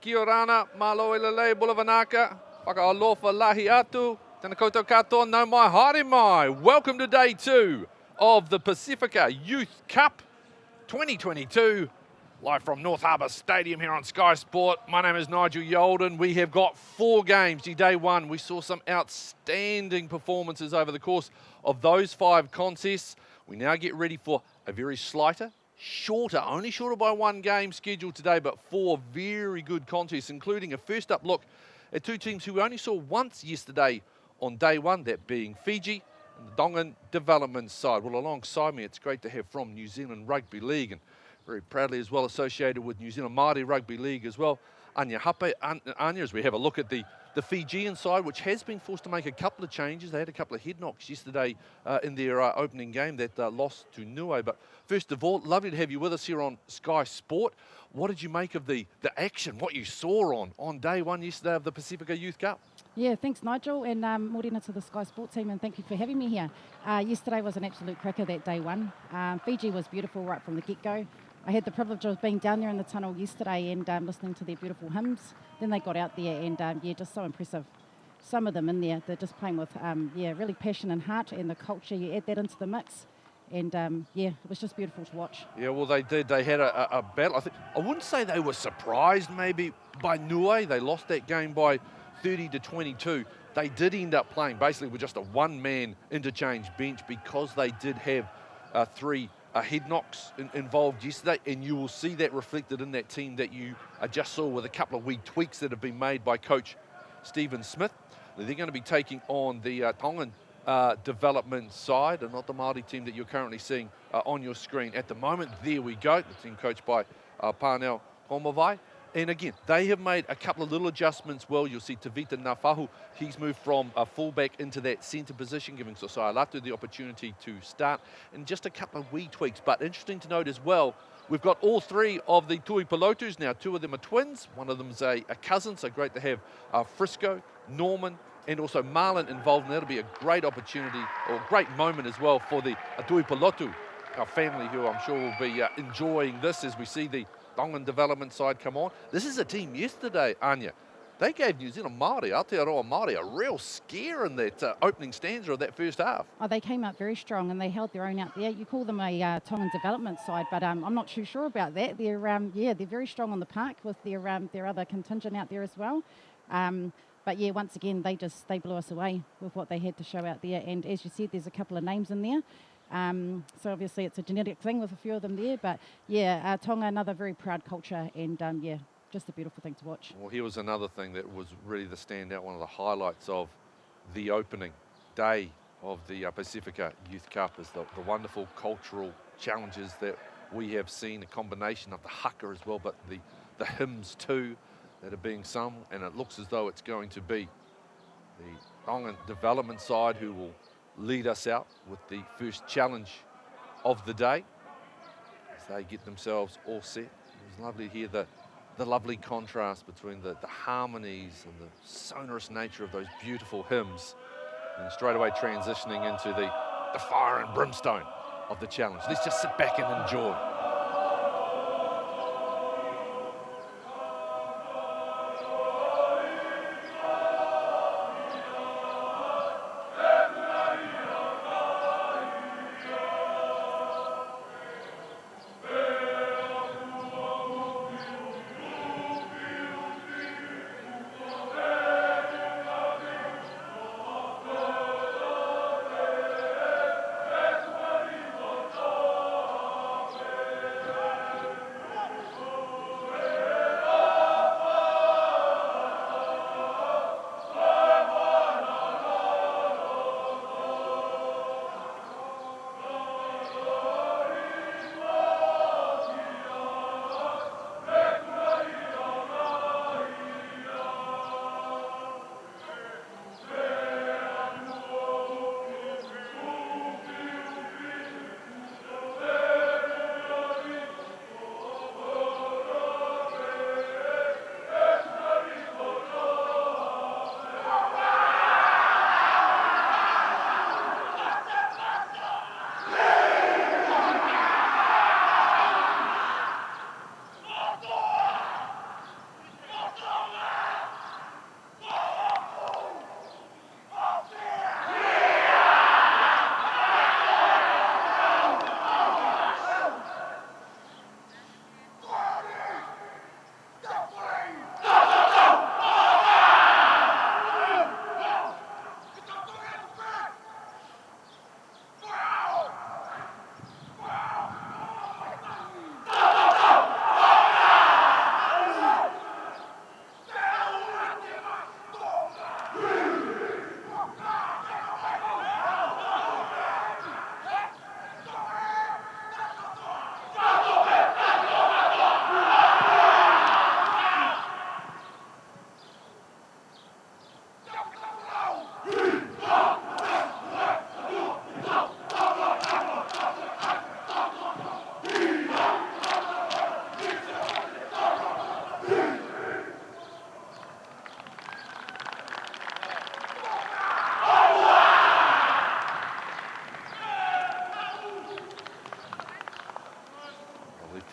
Kia orana, malo i lelei bulavanaka, whakaalofa lahi atu, tēnā koutou katoa, no mai, haere mai. Welcome to day 2 of the Pasifika Youth Cup 2022, live from North Harbour Stadium here on Sky Sport. My name is Nigel Yolden. We have got 4 games. Day 1, we saw some outstanding performances over the course of those 5 contests. We now get ready for a very only shorter by 1 game scheduled today, but 4 very good contests, including a first up look at 2 teams who we only saw once yesterday on day 1, that being Fiji and the Tongan development side. Well, alongside me, it's great to have from New Zealand Rugby League, and very proudly as well associated with New Zealand Māori Rugby League as well, Anya Hape. Anya, as we have a look at the Fijian side, which has been forced to make a couple of changes. They had a couple of head knocks yesterday in their opening game that lost to Niue. But first of all, lovely to have you with us here on Sky Sport. What did you make of the action, what you saw on day 1 yesterday of the Pasifika Youth Cup? Yeah, thanks Nigel, and morena to the Sky Sport team, and thank you for having me here. Yesterday was an absolute cracker, that day 1. Fiji was beautiful right from the get-go. I had the privilege of being down there in the tunnel yesterday and listening to their beautiful hymns. Then they got out there and yeah, just so impressive. Some of them in there, they're just playing with yeah, really passion and heart, and the culture, you add that into the mix. And yeah, it was just beautiful to watch. Yeah, well, they did. They had a battle. I wouldn't say they were surprised maybe by Niue. They lost that game by 30-22. They did end up playing basically with just a 1-man interchange bench because they did have 3 head knocks involved yesterday, and you will see that reflected in that team that you just saw with a couple of wee tweaks that have been made by Coach Stephen Smith. They're going to be taking on the Tongan development side, and not the Māori team that you're currently seeing on your screen at the moment. There we go, the team coached by Parnell Komavai. And again, they have made a couple of little adjustments. Well, you'll see Tavita Nafahu, he's moved from a fullback into that centre position, giving Sosai Latu the opportunity to start, and just a couple of wee tweaks. But interesting to note as well, we've got all 3 of the Tui Pilotus now. 2 of them are twins, one of them's a cousin, so great to have Frisco, Norman, and also Marlon involved, and that'll be a great opportunity, or a great moment as well for the Tui Pilotu, our family, who I'm sure will be enjoying this as we see the Tongan development side come on. This is a team yesterday, Anya. They gave New Zealand Māori, Aotearoa Māori, a real scare in that opening stanza of that first half. Oh, they came up very strong and they held their own out there. You call them a Tongan development side, but I'm not too sure about that. They're yeah, they're very strong on the park with their other contingent out there as well. But yeah, once again, they blew us away with what they had to show out there. And as you said, there's a couple of names in there. So obviously it's a genetic thing with a few of them there, but yeah, Tonga, another very proud culture, and yeah, just a beautiful thing to watch. Well, here was another thing that was really the standout, one of the highlights of the opening day of the Pasifika Youth Cup is the wonderful cultural challenges that we have seen, a combination of the haka as well, but the hymns too that are being sung, and it looks as though it's going to be the Tongan development side who will lead us out with the first challenge of the day as they get themselves all set. It was lovely to hear the lovely contrast between the harmonies and the sonorous nature of those beautiful hymns, and straight away transitioning into the fire and brimstone of the challenge. Let's just sit back and enjoy.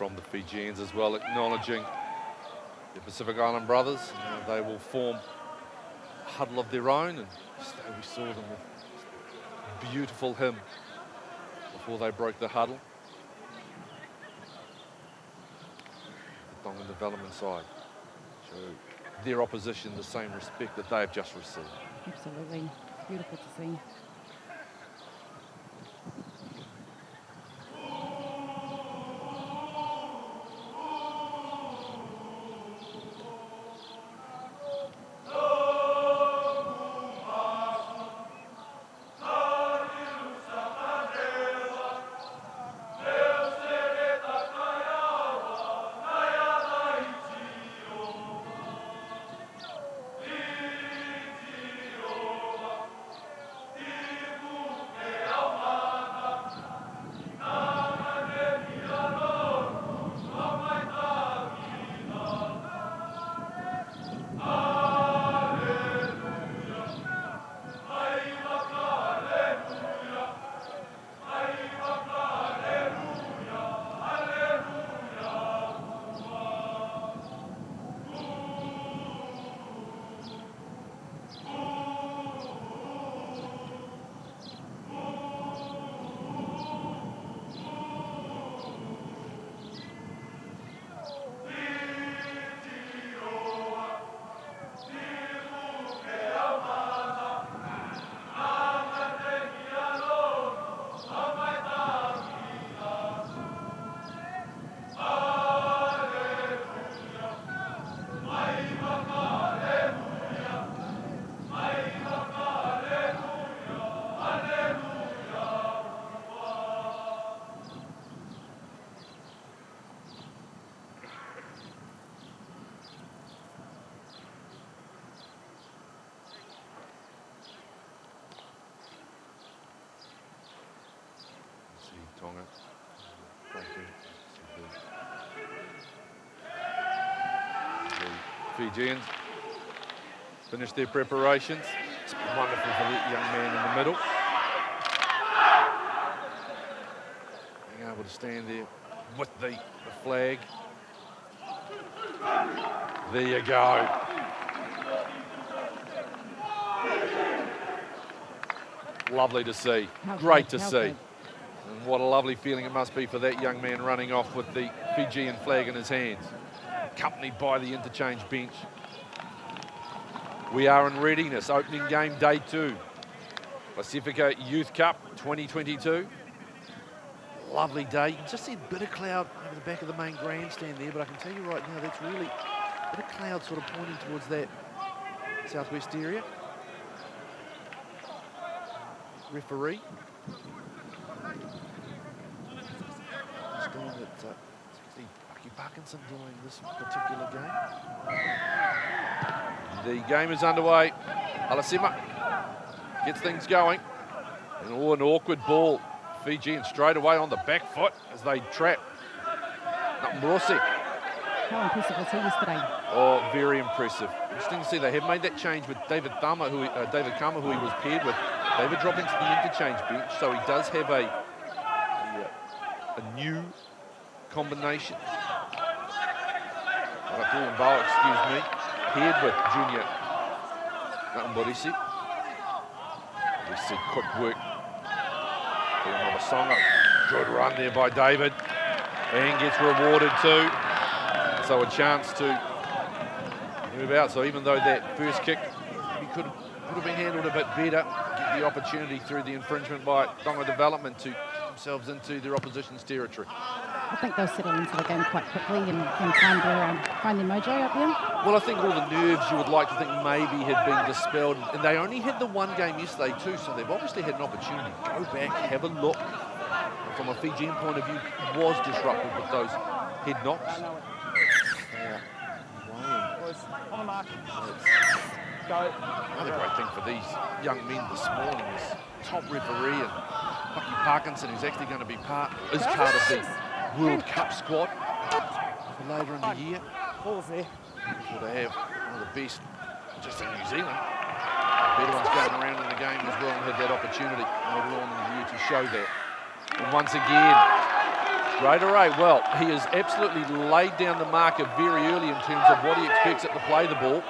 from the Fijians as well, acknowledging the Pacific Island brothers. They will form a huddle of their own, and we saw them with a beautiful hymn before they broke the huddle. The Tongan development side show their opposition the same respect that they have just received. Absolutely. Beautiful to see. Tonga breaking. The Fijians finished their preparations. It's been wonderful for the young man in the middle. Being able to stand there with the flag. There you go. Lovely to see. Great to see. And what a lovely feeling it must be for that young man running off with the Fijian flag in his hands, accompanied by the interchange bench. We are in readiness, opening game day 2. Pasifika Youth Cup 2022. Lovely day. You can just see a bit of cloud over the back of the main grandstand there, but I can tell you right now, that's really a bit of cloud sort of pointing towards that southwest area. Referee. Understand that it's actually Bucky Parkinson doing this particular game. The game is underway. Alasima gets things going. And an awkward ball. Fijian straight away on the back foot as they trap Mrosi. How impressive was he yesterday? Oh, very impressive. Interesting to see they have made that change with David Kama, who he was paired with. David dropped into the interchange bench, so he does have a new combination. Excuse me, paired with Junior Mborisi. We see quick work. Good run there by David, and gets rewarded too. So a chance to move out. So even though that first kick maybe could have been handled a bit better, get the opportunity through the infringement by Tonga Development to get themselves into their opposition's territory. I think they'll settle into the game quite quickly and find their mojo out there. Well, I think all the nerves you would like to think maybe had been dispelled, and they only had the one game yesterday too, so they've obviously had an opportunity to go back, have a look. From a Fijian point of view, was disrupted with those head knocks. On the mark. Go. Another great thing for these young men this morning is top referee and Bucky Parkinson, who's actually going to be part of the World Cup squad for later in the year. Balls there. So they have one of the best, just in New Zealand. Better ones going around in the game as well, and had that opportunity later on in the year to show that. And once again, Straight away, well, he has absolutely laid down the marker very early in terms of what he expects it to play the ball.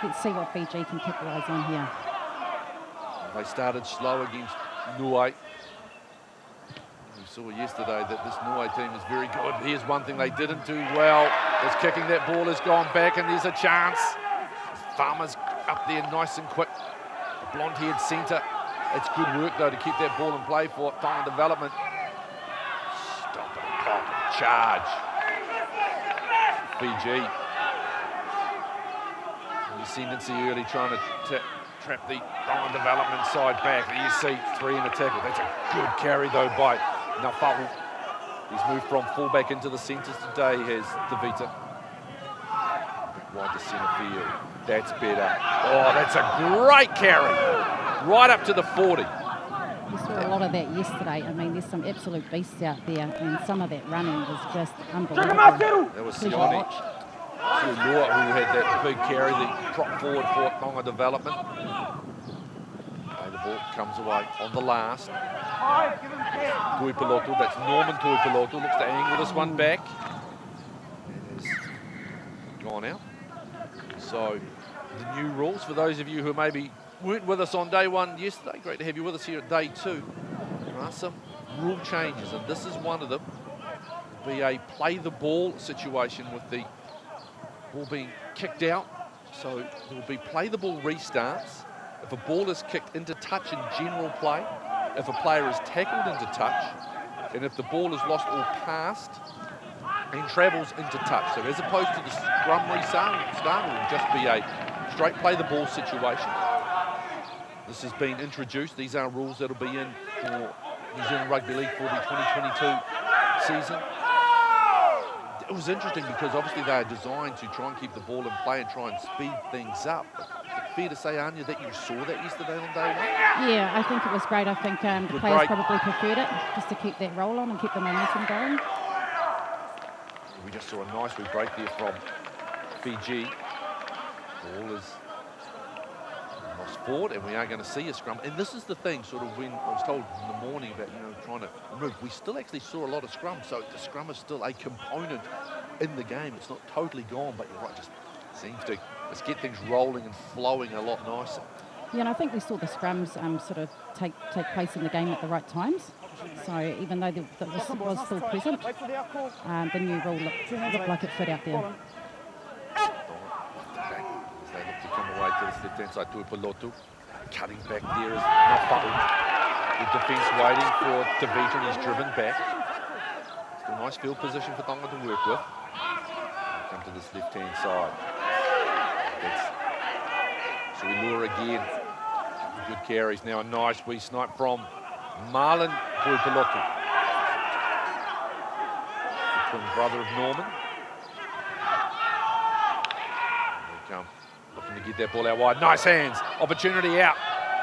Let's see what Fiji can capitalise on here. They started slow against Niue. We saw yesterday that this Niue team is very good. Here's one thing they didn't do well, is kicking. That ball has gone back, and there's a chance. Farmer's up there nice and quick. The blonde-haired centre. It's good work, though, to keep that ball in play for Tonga development. Stop it, pop it, charge. Fiji. Ascendancy early, trying to trap the Tonga development side back. There you see 3 in a tackle. That's a good carry, though, by Nafa'u. He's moved from fullback into the centres today, has Davita. Wide to centre field. That's better. Oh, that's a great carry. Right up to the 40. We saw a lot of that yesterday. I mean, there's some absolute beasts out there, and some of that running was just unbelievable. That was Sione. Lua, who had that big carry, the prop forward for Tonga development. Okay, the ball comes away on the last. Tuipulotu, that's Norman Tuipulotu, looks to angle this one back. It has gone out. So, the new rules, for those of you who maybe weren't with us on day one yesterday, great to have you with us here at day 2. There are some rule changes, and this is one of them. It'll be a play the ball situation with the ball being kicked out. So there will be play the ball restarts. If a ball is kicked into touch in general play, if a player is tackled into touch, and if the ball is lost or passed and travels into touch. So as opposed to the scrum restart, it will just be a straight play the ball situation. This has been introduced. These are rules that will be in for New Zealand Rugby League for the 2022 season. It was interesting because obviously they are designed to try and keep the ball in play and try and speed things up. Fair to say, Anya, that you saw that yesterday on day 1? Yeah, I think it was great. I think the players probably preferred it just to keep that roll on and keep the momentum going. We just saw a nice wee break there from Fiji. Ball is lost forward, and we are going to see a scrum. And this is the thing, sort of when I was told in the morning about, trying to remove, we still actually saw a lot of scrum, so the scrum is still a component in the game. It's not totally gone, but you're right, just seems to just get things rolling and flowing a lot nicer. Yeah, and I think we saw the scrums sort of take place in the game at the right times. So even though the was still present, the new rule looked like it fit out there. They look to come away to the left-hand side. Tuipulotu cutting back there is Nafa'u. The defence waiting for Davita, and he's driven back. Still a nice field position for Tonga to work with. Come to this left-hand side. So we lure again. Good carries now. A nice wee snipe from Marlon Tuipulotu, the twin brother of Norman. Here they come. Looking to get that ball out wide. Nice hands. Opportunity out.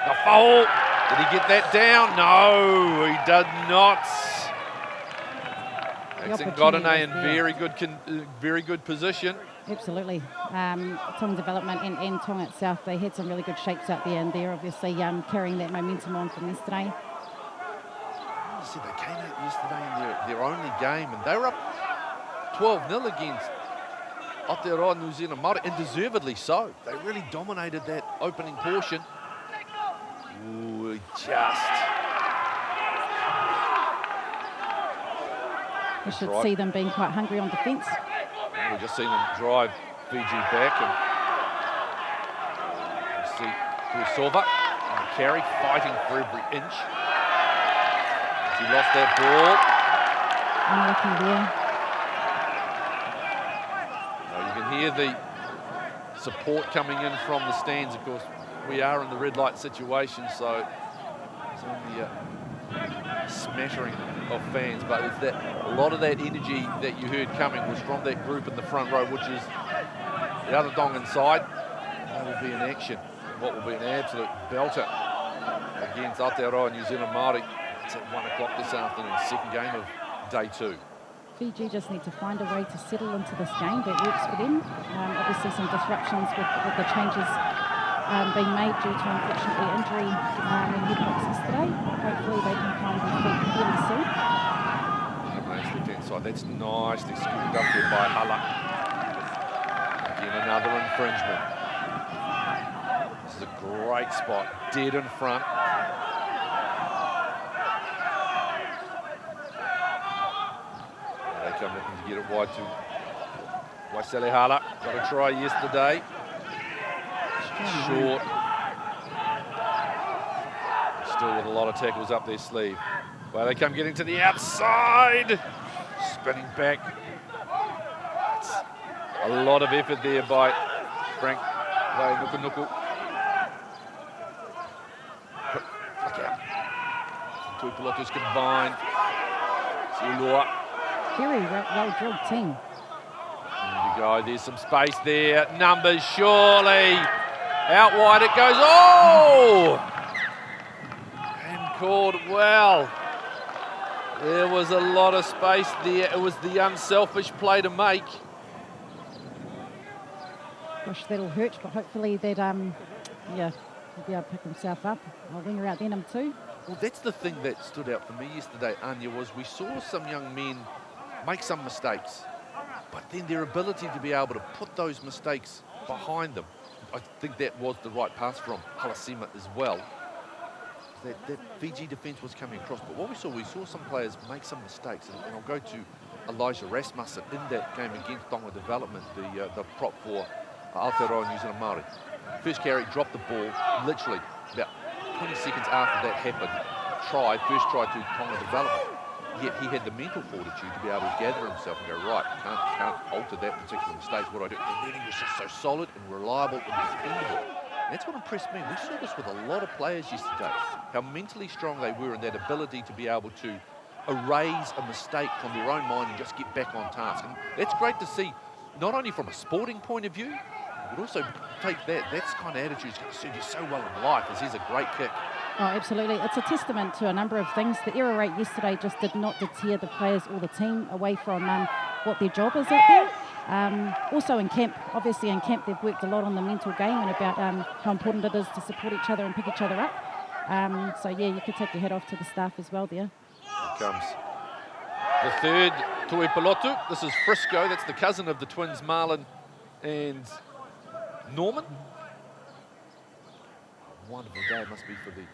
The foul. Did he get that down? No, he did not. Godinay in very good position. Absolutely. Tonga development and Tonga itself, they had some really good shapes out there, and they're obviously carrying that momentum on from yesterday. You see, they came out yesterday in their only game, and they were up 12-0 against Aotearoa New Zealand Māori, and deservedly so. They really dominated that opening portion. Ooh, We should see them being quite hungry on defence. We've just seen them drive Fiji back, and you see Tuisova and Carey fighting for every inch. She lost that ball. Unlucky there. You can hear the support coming in from the stands. Of course, we are in the red light situation, so it's only a smattering of fans, but it's that a lot of that energy that you heard coming was from that group in the front row, which is the other Tongan side. That will be in action. What will be an absolute belter against Aotearoa New Zealand Māori. It's at 1 o'clock this afternoon, second game of day 2. Fiji just need to find a way to settle into this game that works for them. Obviously some disruptions with the changes being made due to, unfortunately, injury in Headbox yesterday. Hopefully they can find their feet fairly soon. That's nicely scooped up there by Hala. Again, another infringement. This is a great spot, dead in front. They come looking to get it wide to Waisele Hala. Got a try yesterday. Short. Still with a lot of tackles up their sleeve. Well, they come getting to the outside. Spinning back. It's a lot of effort there by Frank Nuku. Flick out. Two Pilotos combined. Siulua. Very well-drilled team. There we go. There's some space there. Numbers surely. Out wide it goes. Oh! And called well. There was a lot of space there. It was the unselfish play to make. Gosh, that'll hurt, but hopefully that, he'll be able to pick himself up. I'll winger out there, number 2. Well, that's the thing that stood out for me yesterday, Anya, was we saw some young men make some mistakes, but then their ability to be able to put those mistakes behind them. I think that was the right pass from Halasima as well. That Fiji defence was coming across, but what we saw some players make some mistakes, and I'll go to Elijah Rasmussen in that game against Tonga Development, the prop for Aotearoa New Zealand Māori. First carry, dropped the ball, literally about 20 seconds after that happened, first try to Tonga Development, yet he had the mental fortitude to be able to gather himself and go, right, can't alter that particular mistake, what do I do? And then he was just so solid and reliable and dependable. That's what impressed me. We saw this with a lot of players yesterday, how mentally strong they were and that ability to be able to erase a mistake from their own mind and just get back on task. And that's great to see, not only from a sporting point of view, but also take that's kind of attitude is going to serve you so well in life, as he's a great kick. Oh, absolutely. It's a testament to a number of things. The error rate yesterday just did not deter the players or the team away from what their job is out there. Also in camp, obviously in camp they've worked a lot on the mental game and about how important it is to support each other and pick each other up. So yeah, you could take your hat off to the staff as well there. Here comes the third, Tui Pilotu. This is Frisco, that's the cousin of the twins Marlon and Norman. A wonderful day it must be for the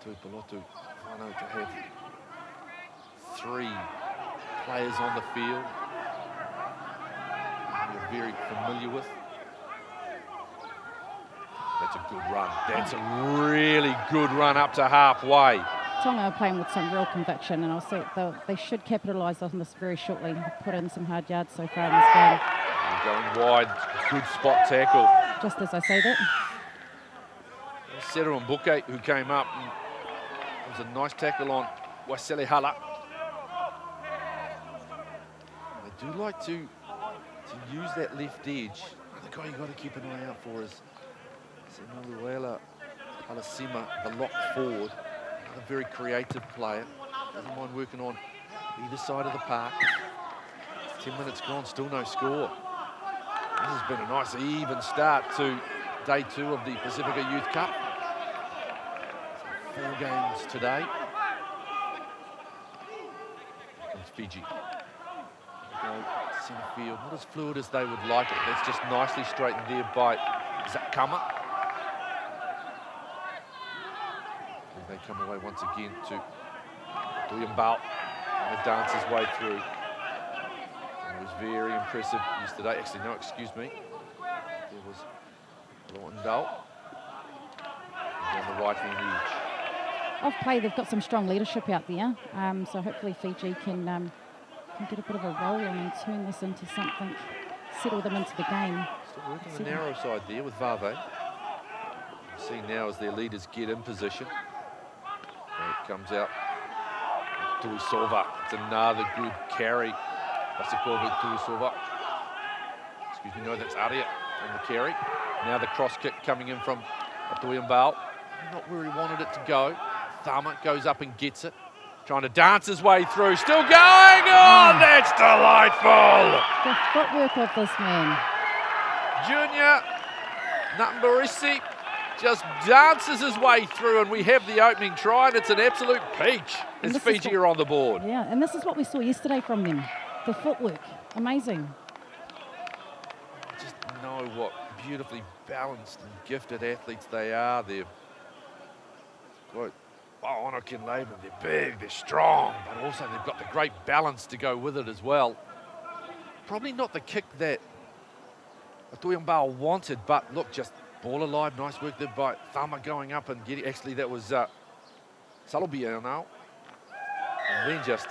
Tui Pilotu whānau to have 3 players on the field you're very familiar with. That's a good run. That's a really good run up to halfway. Tonga are playing with some real conviction, and I'll say they should capitalise on this very shortly. Put in some hard yards so far in this game. Going wide, good spot tackle. Just as I say that. Seru and Buke, who came up, and it was a nice tackle on Waisele Hala. They do like to use that left edge. The guy you've got to keep an eye out for is Senaluela Halasima, the lock forward. A very creative player. Doesn't mind working on either side of the park. 10 minutes gone, still no score. This has been a nice even start to day 2 of the Pasifika Youth Cup. 4 games today. Here comes Fiji. Centre field, not as fluid as they would like it. That's just nicely straightened there by Zakama. And they come away once again to Duyambao, and they dance his way through. And it was very impressive yesterday. Actually, no, excuse me. There was Lawndale on the right-hand edge. Off play, they've got some strong leadership out there. So hopefully Fiji can get a bit of a roll on and turn this into something, settle them into the game. Still working the narrow side there with Vave. See now as their leaders get in position. And it comes out. Tuisova. It's another good carry. Pasikova Tuisova. Excuse me, no, that's Aria on the carry. Now the cross kick coming in from Duyambao. Not where he wanted it to go. Thama goes up and gets it. Trying to dance his way through. Still going! Oh, that's delightful! The footwork of this man. Junior Nambarisi just dances his way through, and we have the opening try, and it's an absolute peach as Fiji are on the board. Yeah, and this is what we saw yesterday from them. The footwork, amazing. Just know what beautifully balanced and gifted athletes they are. They're quite bionic in labour. They're big, they're strong, but also they've got the great balance to go with it as well. Probably not the kick that Atoyambao wanted, but look, just ball alive, nice work there by Thama going up and getting, actually that was Salobiano. And then just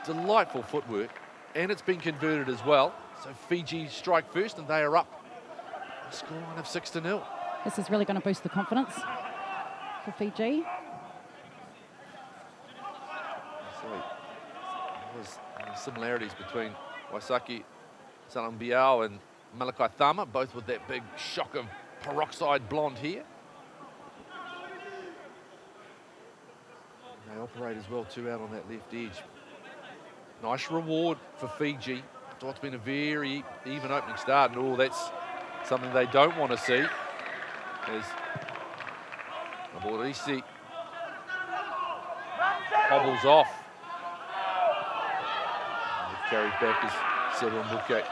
some delightful footwork, and it's been converted as well. So Fiji strike first, and they are up a scoreline of 6-0. This is really going to boost the confidence for Fiji. So there's similarities between Waisaki Salambiao and Malakai Thama, both with that big shock of peroxide blonde hair. They operate as well too out on that left edge. Nice reward for Fiji. It's been a very even opening start, and that's something they don't want to see. As Aborisi hobbles off. And carried back as Severin Bouquet.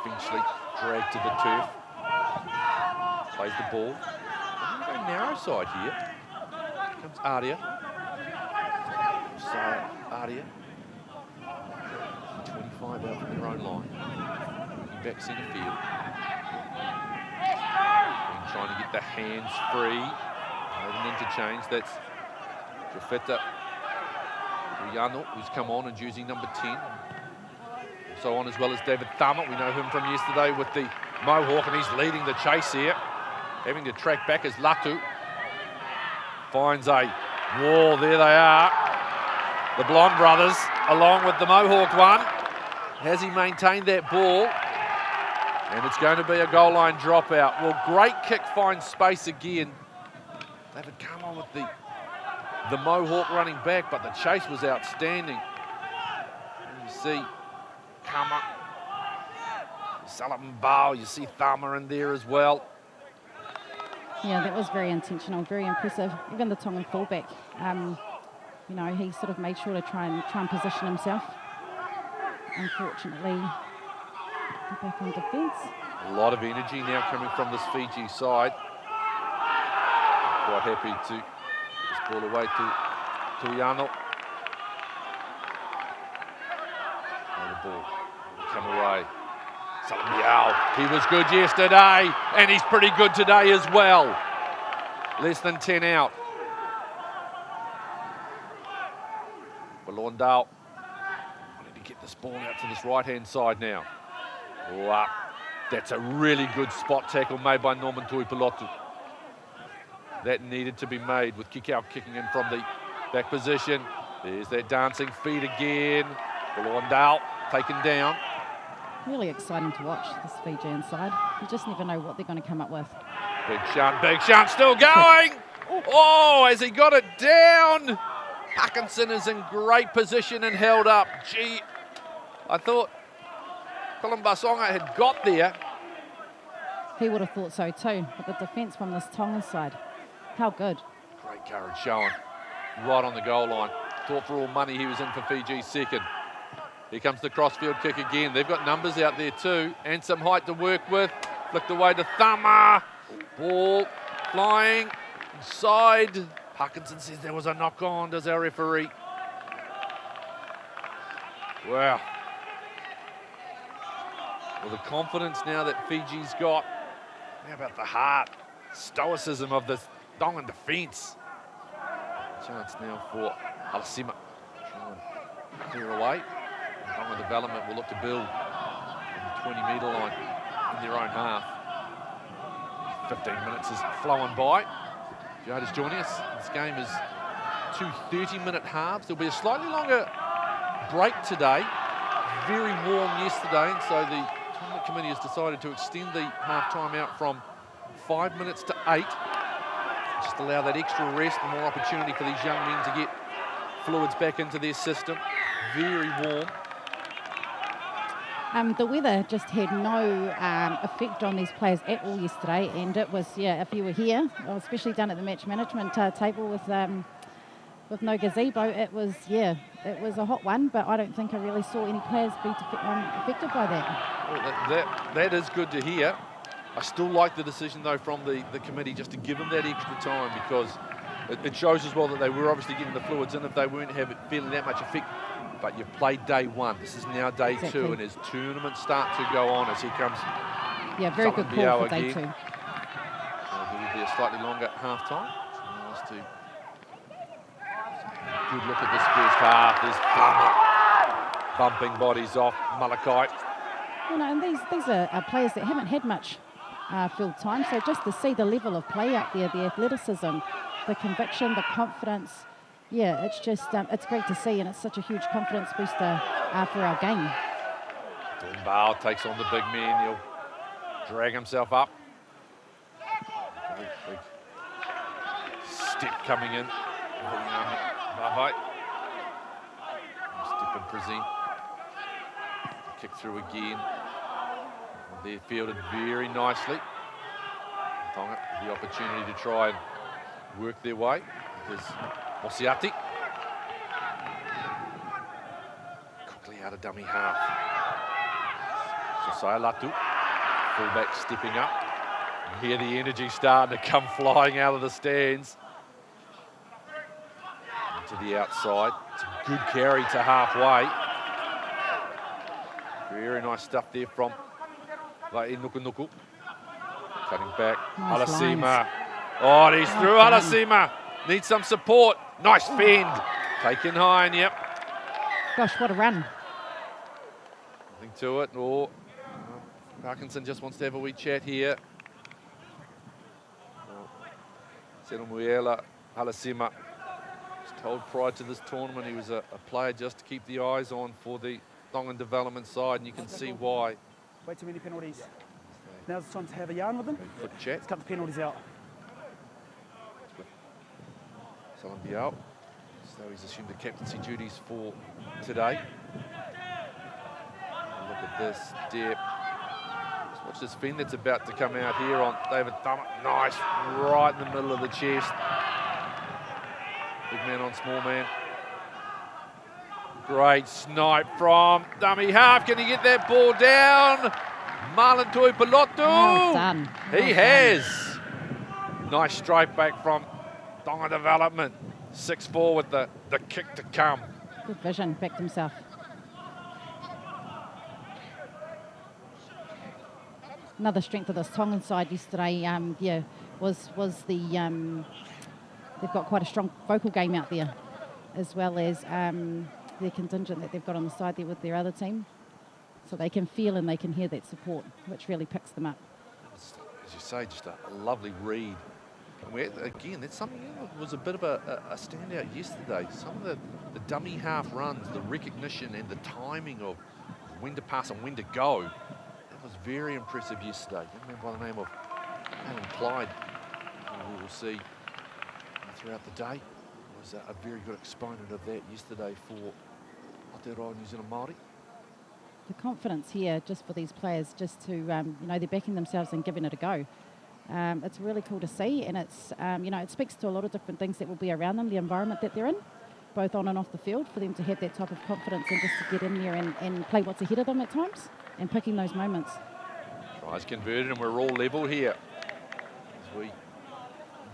Eventually dragged to the turf. Plays the ball. I'm going to go narrow side here. Here comes Aria. So Aria. 25 out from their own line. Looking back centre field. And trying to get the hands free. An interchange. That's Jafeta Uyano, who's come on and using number 10. Also on as well as David Thama. We know him from yesterday with the Mohawk, and he's leading the chase here. Having to track back as Latu finds a wall. There they are. The Blonde brothers, along with the Mohawk one. Has he maintained that ball? And it's going to be a goal line dropout. Well, great kick finds space again. David come on with the Mohawk running back, but the chase was outstanding. And you see Kama, Salambao, you see Thama in there as well. Yeah, that was very intentional, very impressive. Even the Tongan fullback, you know, he sort of made sure to try and position himself. Unfortunately, back on defence. A lot of energy now coming from this Fiji side. Quite happy to just ball away to Uyano. And the ball will come away. Salamiao, he was good yesterday, and he's pretty good today as well. Less than 10 out. Balondao wanting to get this ball out to this right-hand side now. Wow, that's a really good spot tackle made by Norman Tuipulotu. That needed to be made with Kikau kicking in from the back position. There's that dancing feet again. Balondao taken down. Really exciting to watch this Fijian side. You just never know what they're going to come up with. Big Shunt still going. Oh, has he got it down? Parkinson is in great position and held up. Gee, I thought Kolumbasonga had got there. He would have thought so too, but the defence from this Tongan side, how good. Great courage shown. Right on the goal line. Thought for all money he was in for Fiji's second. Here comes the crossfield kick again. They've got numbers out there too, and some height to work with. Flicked away to Thama. Ball flying inside. Parkinson says there was a knock on, does our referee. Wow. Well, the confidence now that Fiji's got. How about the heart, stoicism of this Tongan defence? Chance now for Alasima. Try and clear away. Tonga development will look to build on the 20-metre line in their own half. 15 minutes is flowing by. If you're just joining us, this game is 2 30-minute halves. There'll be a slightly longer break today. Very warm yesterday, and so the tournament committee has decided to extend the half-time out from 5 minutes to 8. Just allow that extra rest and more opportunity for these young men to get fluids back into their system. Very warm. The weather just had no effect on these players at all yesterday, and it was, if you were here, especially down at the match management table with no gazebo, it was a hot one, but I don't think I really saw any players be affected by that. Well, that is good to hear. I still like the decision, though, from the committee just to give them that extra time, because it shows as well that they were obviously getting the fluids in if they weren't feeling that much effect. But you've played day one. This is now day two, and as tournaments start to go on, as he comes. Yeah, very good call for day two. There will be a slightly longer half time. Nice to good look at this first half. There's bumping bodies off Malachi. You know, and these are players that haven't had much field time, so just to see the level of play out there, the athleticism, the conviction, the confidence. Yeah, it's just, it's great to see, and it's such a huge confidence booster for our game. Bale takes on the big man. He'll drag himself up. Big step coming in. Bye-bye. Step and present. Kick through again. They're fielded very nicely. Tonga the opportunity to try and work their way. There's Mosiati. Quickly out of dummy half. Josiah Latu, fullback stepping up. You hear the energy starting to come flying out of the stands. To the outside. It's a good carry to halfway. Very nice stuff there from Nuku. Cutting back. Nice Alasima. lines. Oh, he's through. Alasima. Needs some support. Nice fend. Taken high, and yep. Gosh, what a run. Nothing to it. Oh, Parkinson just wants to have a wee chat here. Senamuela Alasima. Told prior to this tournament he was a player just to keep the eyes on for the Tongan development side, and you can see why. Way too many penalties. Now's the time to have a yarn with them. Foot chat. Let's cut the penalties out. Salam Biao. So he's assumed the captaincy duties for today. Look at this dip. Just watch this fin that's about to come out here on David Thummer. Nice, right in the middle of the chest. Big man on small man. Great snipe from dummy half. Can he get that ball down? Marlon Tuipulotu. Well done. He has. Nice strike back from Tonga development. 6-4 with the kick to come. Good vision, backed himself. Another strength of this Tongan side yesterday, was the they've got quite a strong vocal game out there, as well as their contingent that they've got on the side there with their other team. So they can feel and they can hear that support, which really picks them up. As you say, just a lovely read. And again, that's something that was a bit of a standout yesterday. Some of the dummy half runs, the recognition and the timing of when to pass and when to go, that was very impressive yesterday. A man by the name of Alan Clyde, who we will see throughout the day, was a very good exponent of that yesterday for Aotearoa New Zealand Māori. The confidence here just for these players, just to, they're backing themselves and giving it a go. It's really cool to see, and it's, it speaks to a lot of different things that will be around them, the environment that they're in, both on and off the field, for them to have that type of confidence and just to get in there and play what's ahead of them at times and picking those moments. Tries converted, and we're all level here as we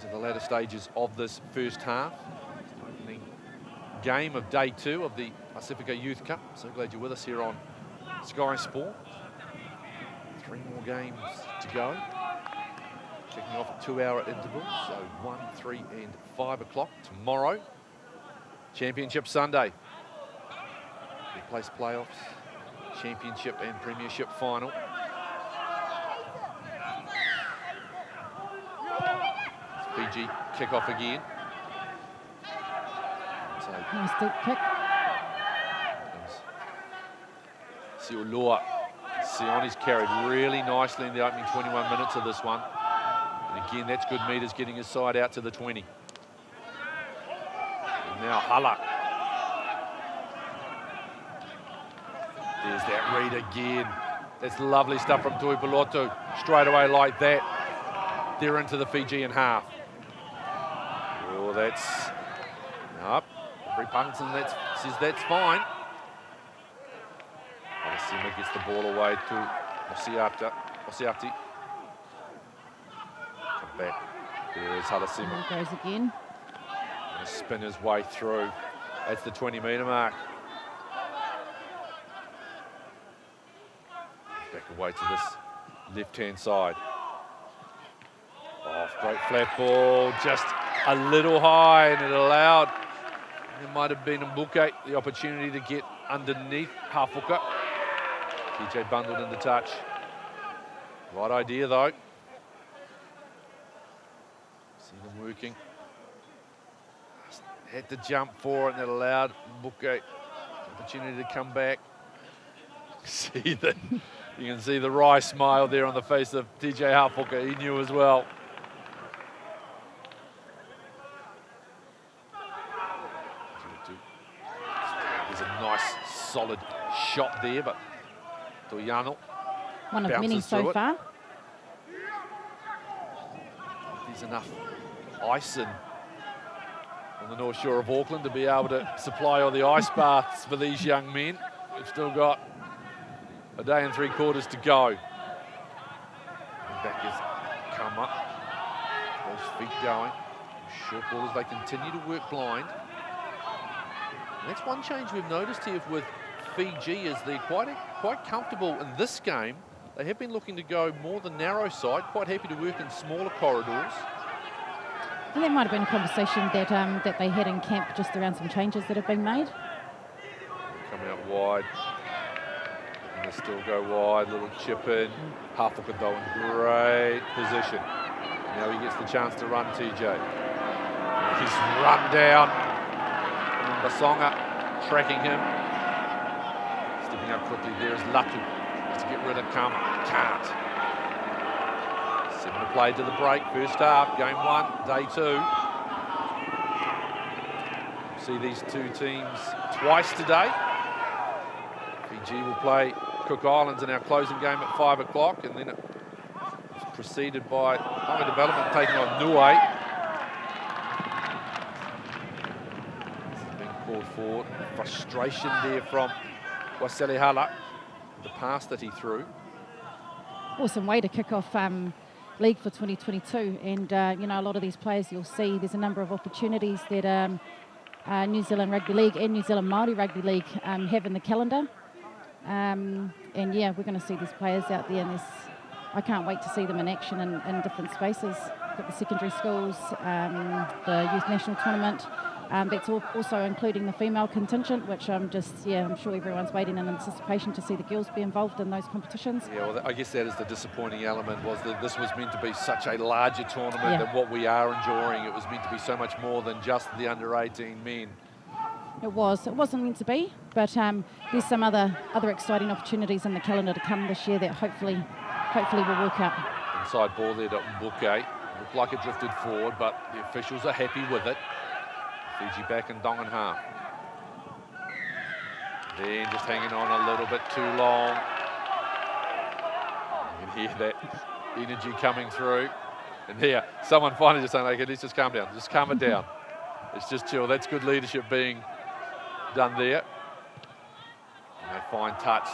into the latter stages of this first half. Opening game of day 2 of the Pasifika Youth Cup. So glad you're with us here on Sky Sport. 3 more games to go. Kicking off at 2-hour intervals, so 1, 3 and 5 o'clock tomorrow. Championship Sunday. Big place playoffs, Championship and Premiership final. Fiji kick off again. So Nice deep kick. Siolua. Sioni's carried really nicely in the opening 21 minutes of this one. And again, that's good meters getting his side out to the 20. And now Hala. There's that read again. That's lovely stuff from Tuipulotu. Straight away like that. They're into the Fijian half. Oh, that's... Nope. Free Parkinson says that's fine. Halasima gets the ball away to Osiati. Come back. There is Halasima. There goes again. Gonna spin his way through. That's the 20-metre mark. Back away to this left-hand side. Oh, great flat ball, just a little high, and it allowed, it might have been Mbuke, the opportunity to get underneath half-hooker. TJ bundled into touch. Right idea, though. See them working. Had to jump for it, and it allowed Mbuke opportunity to come back. See that. You can see the wry smile there on the face of TJ half-hooker. He knew as well. There's a nice, solid shot there, but Toiano one of many so far. There's enough ice on the north shore of Auckland to be able to supply all the ice baths for these young men. We've still got a day and 3/4 to go. Back has come up. Those feet going. Short ball as they continue to work blind. And that's one change we've noticed here with Fiji is they're quite comfortable in this game. They have been looking to go more the narrow side, quite happy to work in smaller corridors. And that might have been a conversation that that they had in camp just around some changes that have been made. Come out wide. And they still go wide, little chip in. Half-hooker though in great position. Now he gets the chance to run, TJ. He's run down. And Basonga tracking him. Stepping up quickly, there's Latu. To get rid of Kama. Can't. 7 to play to the break. First half, game 1, day 2. See these two teams twice today. Fiji will play Cook Islands in our closing game at 5 o'clock, and then it's preceded by Tonga Development taking on Niue. This has been called for. Frustration there from Waseli Hala. The pass that he threw. Awesome way to kick off league for 2022, and you know, a lot of these players you'll see there's a number of opportunities that New Zealand Rugby League and New Zealand Māori Rugby League have in the calendar, and yeah, we're going to see these players out there, and I can't wait to see them in action in different spaces. Got the secondary schools, the youth national tournament. That's also including the female contingent, which I'm sure everyone's waiting in anticipation to see the girls be involved in those competitions. Yeah, well, I guess that is the disappointing element, was that this was meant to be such a larger tournament than what we are enjoying. It was meant to be so much more than just the under-18 men. It wasn't meant to be, but there's some other exciting opportunities in the calendar to come this year that hopefully will work out. Inside ball there to Mbuke. Looked like it drifted forward, but the officials are happy with it. Fiji back in Tongan half. Then just hanging on a little bit too long. You can hear that energy coming through. And here, someone finally just saying, okay, let's just calm down. Just calm it down. It's just chill. That's good leadership being done there. And they find touch.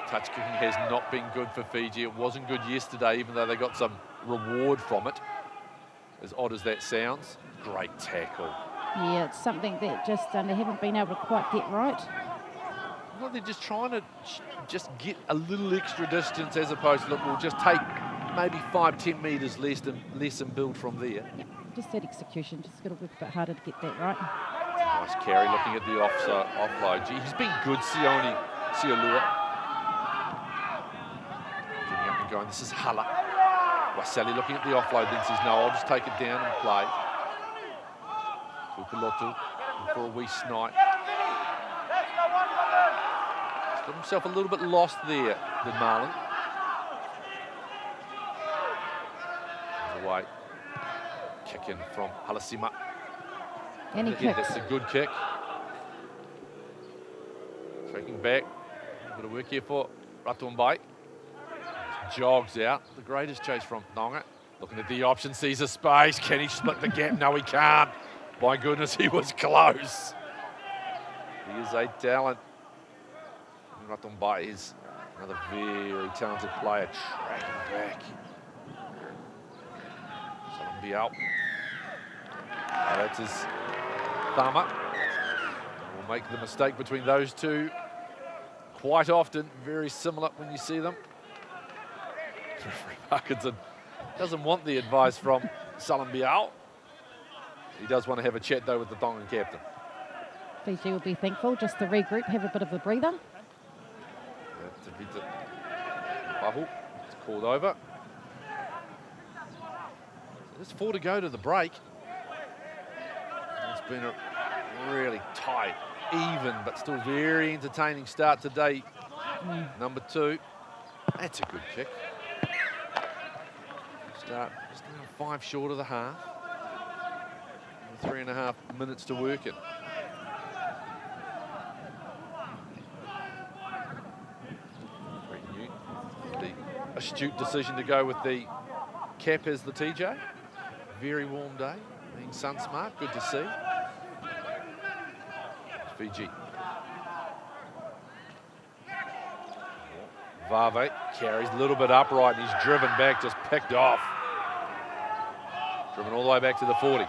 Touch kicking has not been good for Fiji. It wasn't good yesterday, even though they got some reward from it. As odd as that sounds. Great tackle. Yeah, it's something that just they haven't been able to quite get right. Well, they're just trying to just get a little extra distance, as opposed to, look, we'll just take maybe 5-10 metres less and build from there. Yeah, just that execution, just got to work a bit harder to get that right. Nice carry, looking at the offload. Gee, he's been good, Siolua. Getting up and going, this is Hala. Waseli looking at the offload, then says, no, I'll just take it down and play. Tuipulotu for a wee snipe. He's got himself a little bit lost there, did Marlon. Away. Kick in from Halasima. And he kicks. That's a good kick. Taking back. Bit of work here for Ratumbai. Jogs out. The greatest chase from Tonga. Looking at the option, sees a space. Can he split the gap? No, he can't. My goodness, he was close. He is a talent. Ratumbai is another very talented player. Tracking back. Biao. That's his Thama. Will make the mistake between those two quite often. Very similar when you see them. Parkinson doesn't want the advice from Salam Biao. He does want to have a chat though with the Tongan captain. Fiji will be thankful just to regroup, have a bit of a breather. It's called over. There's 4 to go to the break. It's been a really tight, even, but still very entertaining start today. Number 2. That's a good kick. Start just now 5 short of the half. 3.5 minutes to work in. The astute decision to go with the cap as the TJ. Very warm day, being sun smart, good to see. Fiji. Vave carries a little bit upright and he's driven back, just picked off. Driven all the way back to the 40.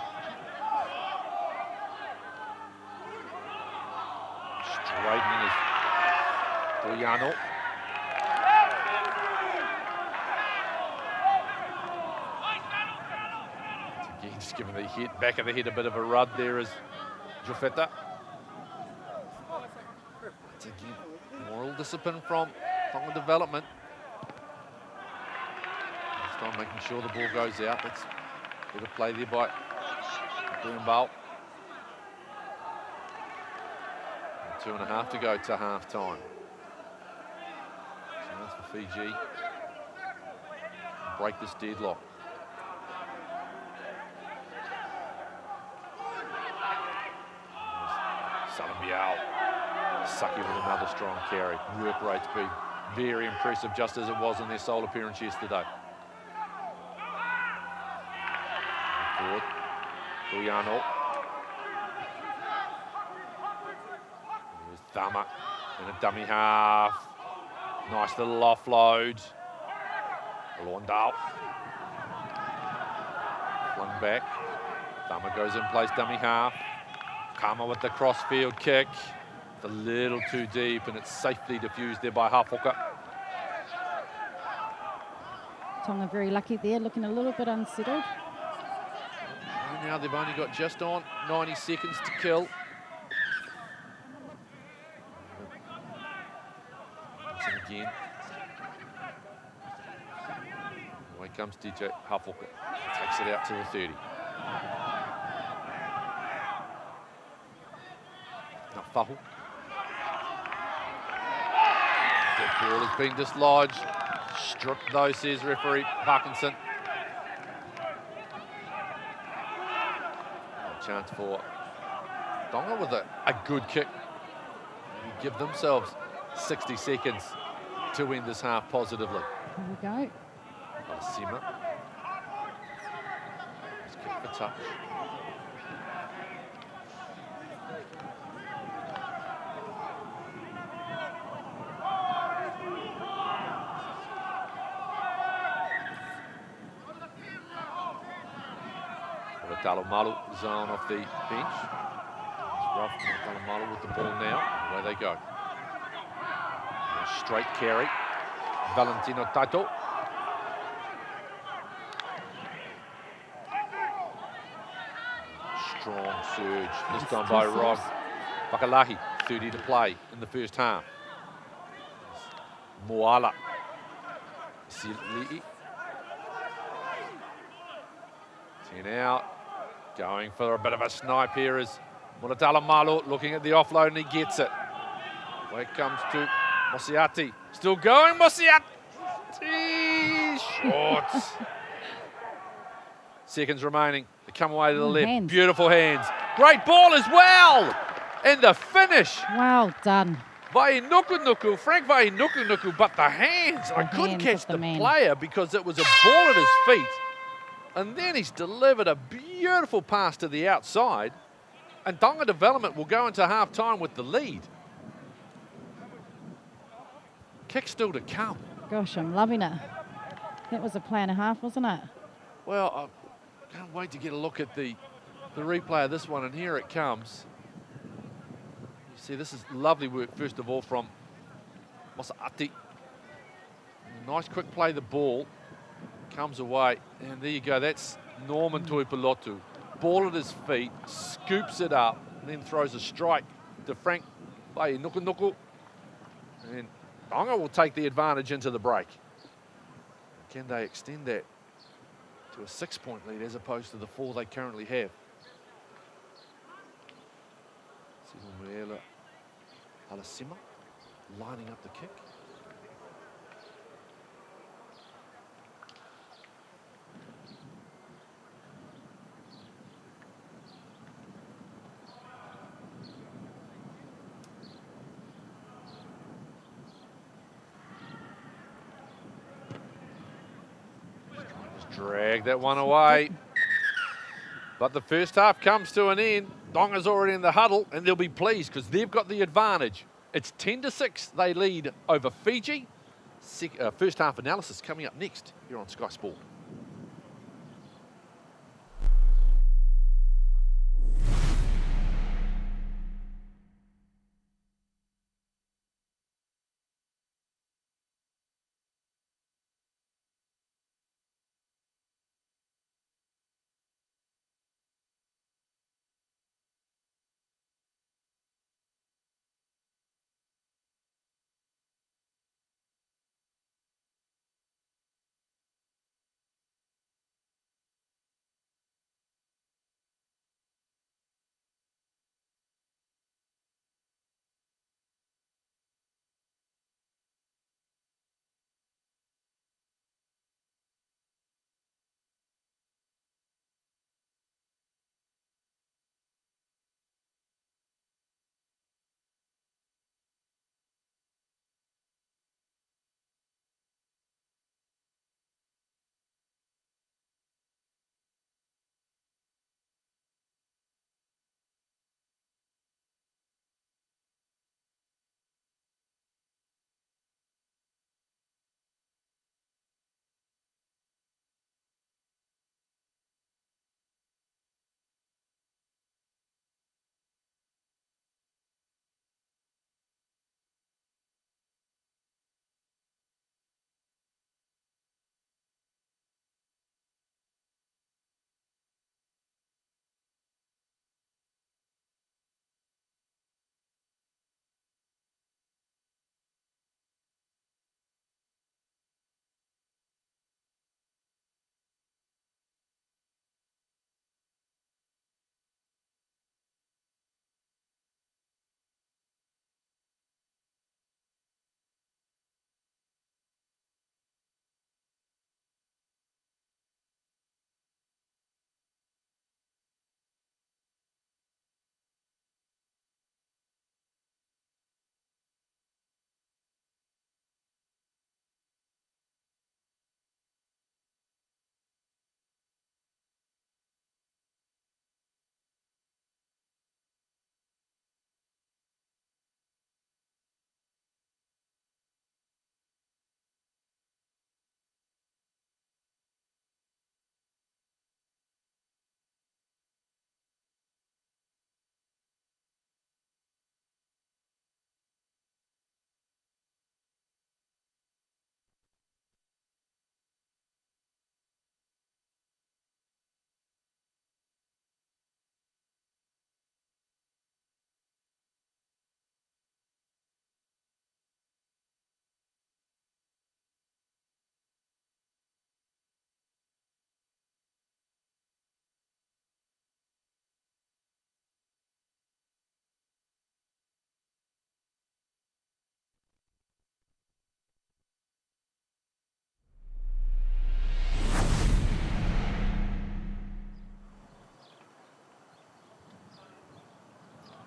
Straightening his Toyano. Just giving the head, back of the head a bit of a rub there is Jofeta. Again, moral discipline from Tonga development. This time making sure the ball goes out. That's better play there by Boombal. 2.5 to go to half time. Chance for Fiji. Break this deadlock. Sucky with another strong carry. Work rate's been very impressive, just as it was in their sole appearance yesterday. Forward. Toyano. Here's Thama in a dummy half. Nice little offload. Lawndale. Flung back. Thama goes in place, dummy half. Kama with the crossfield kick. It's a little too deep and it's safely diffused there by Hafoka. Tonga very lucky there, looking a little bit unsettled. And now they've only got just on 90 seconds to kill. And again. Away comes DJ Hafoka. Takes it out to the 30. Now Fahu. That ball has been dislodged. Stripped though, says referee Parkinson. A chance for Tonga with a good kick. They give themselves 60 seconds to end this half positively. Here we go. Sima. Just kick for touch. Talamalu zone off the bench. It's rough. Talamalu with the ball now. Away they go. A straight carry. Valentino Tato. Strong surge. This time by Rod Pakalahi. 30 to play in the first half. Moala. Sili'i. 10 out. Going for a bit of a snipe here is Mulatala Malu looking at the offload and he gets it. Where it comes to Mosiati. Still going, Mosiati! Short. Seconds remaining. They come away to the left. Hands. Beautiful hands. Great ball as well. And the finish. Well done. Vainuku, Frank Vainuku, but the hands. I couldn't catch the man. player because it was a ball at his feet. And then he's delivered a beautiful pass to the outside. And Tonga Development will go into half-time with the lead. Kick still to come. Gosh, I'm loving it. That was a play and a half, wasn't it? Well, I can't wait to get a look at the replay of this one, and here it comes. You see, this is lovely work, first of all, from Masaati. Nice quick play, the ball comes away, and there you go. That's Norman Tuipulotu. Ball at his feet, scoops it up, and then throws a strike to Frank Vainuku. And Tonga will take the advantage into the break. Can they extend that to a 6-point lead as opposed to the 4 they currently have? Simuela Alasima lining up the kick. Drag that one away. But the first half comes to an end. Tonga's already in the huddle, and they'll be pleased because they've got the advantage. It's 10-6. They lead over Fiji. First half analysis coming up next here on Sky Sport.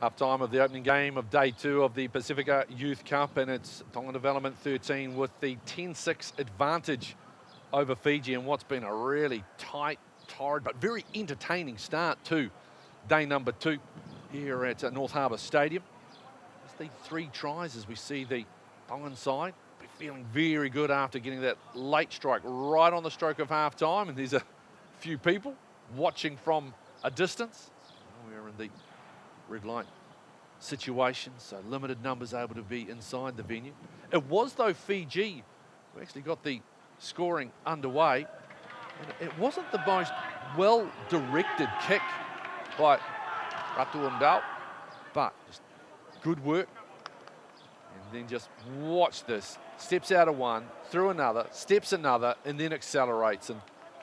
Half time of the opening game of day 2 of the Pasifika Youth Cup, and it's Tonga Development 13 with the 10-6 advantage over Fiji, and what's been a really tight, torrid, but very entertaining start to day number 2 here at North Harbour Stadium. It's the 3 tries as we see the Tongan side be feeling very good after getting that late strike right on the stroke of half time, and there's a few people watching from a distance. We're in the red light situation, so limited numbers able to be inside the venue. It was, though, Fiji who actually got the scoring underway, and it wasn't the most well-directed kick by Ratu Ndao, but just good work. And then just watch this. Steps out of one, through another, steps another, and then accelerates. And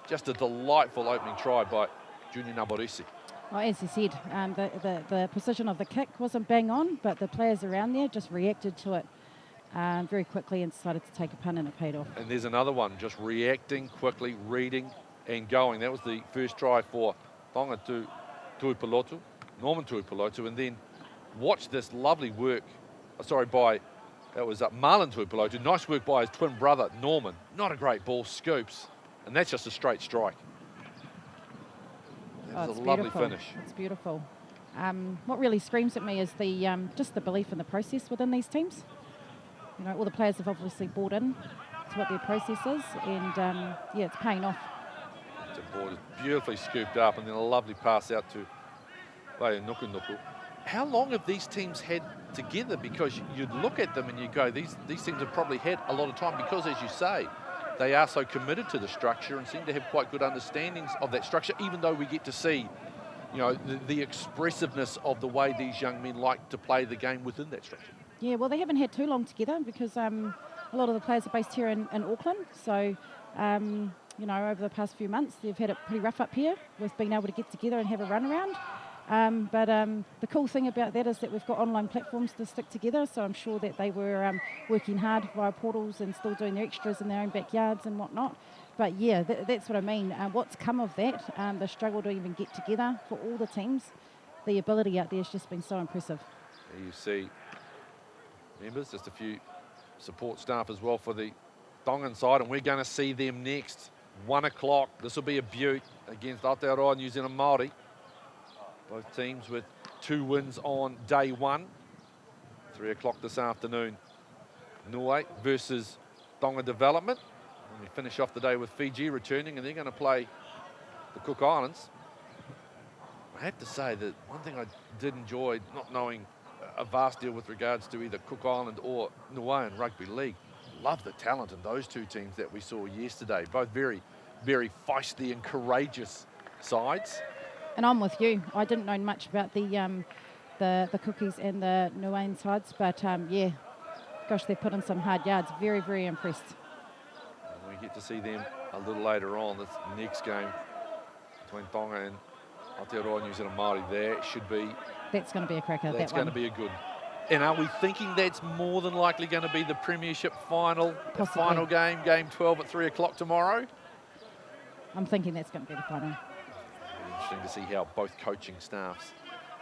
just a delightful opening try by Junior Naborisi. Well, as you said, the precision of the kick wasn't bang on, but the players around there just reacted to it very quickly and decided to take a punt, and it paid off. And there's another one, just reacting quickly, reading and going. That was the first try for Tonga to Tuipulotu, Norman Tuipulotu, and then watch this lovely work, that was Marlon Tuipulotu. Nice work by his twin brother, Norman. Not a great ball, scoops, and that's just a straight strike. That was a lovely finish. It's beautiful. What really screams at me is the just the belief in the process within these teams. You know, all the players have obviously bought in to what their process is, and yeah, it's paying off. The ball is beautifully scooped up, and then a lovely pass out to Nuku Nuku. How long have these teams had together? Because you'd look at them and you go, these teams have probably had a lot of time, because, as you say, they are so committed to the structure and seem to have quite good understandings of that structure, even though we get to see, you know, the expressiveness of the way these young men like to play the game within that structure. Yeah, well, they haven't had too long together, because a lot of the players are based here in Auckland. So, you know, over the past few months, they've had it pretty rough up here with being able to get together and have a run around. But the cool thing about that is that we've got online platforms to stick together, so I'm sure that they were working hard via portals and still doing their extras in their own backyards and whatnot. But yeah, that's what I mean. What's come of that, the struggle to even get together for all the teams, the ability out there has just been so impressive. There you see members, just a few support staff as well for the Tongan side, and we're going to see them next. 1 o'clock, this will be a beaut against Aotearoa New Zealand Māori. Both teams with 2 wins on day 1. 3 o'clock this afternoon. Niue versus Tonga Development. And we finish off the day with Fiji returning, and they're going to play the Cook Islands. I have to say that one thing I did enjoy, not knowing a vast deal with regards to either Cook Island or Niue in rugby league. Love the talent in those 2 teams that we saw yesterday. Both very, very feisty and courageous sides. And I'm with you. I didn't know much about the Cookies and the Niuean sides, but yeah, gosh, they put in some hard yards. Very, very impressed. And we get to see them a little later on. This next game between Tonga and Aotearoa New Zealand Māori, there should be. That's going to be a cracker. That's going to be a good. And are we thinking that's more than likely going to be the Premiership final, the final game, game 12 at 3 o'clock tomorrow? I'm thinking that's going to be the final. Interesting to see how both coaching staffs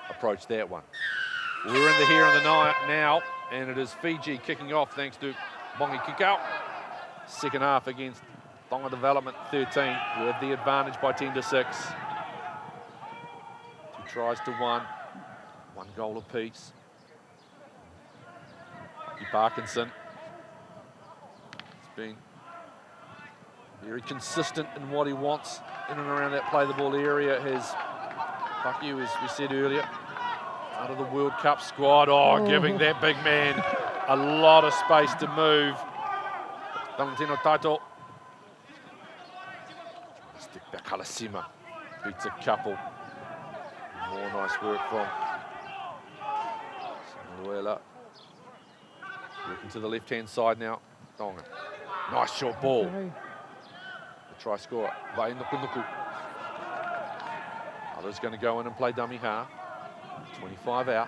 approach that one. We're in the here and the night now, and it is Fiji kicking off thanks to Bongi Kikau. Second half against Tonga Development 13 with the advantage by 10-6. 2 tries to 1, 1 goal apiece. Parkinson has been very consistent in what he wants in and around that play the ball area. His Bucky, as we said earlier, out of the World Cup squad. Giving that big man a lot of space to move. Valentino Taito. Stick back, Halasima beats a couple. More nice work from Simuela. Working to the left-hand side now, Tonga. Nice short ball. The try score by Nuku Nuku. Others going to go in and play dummy half. 25 out.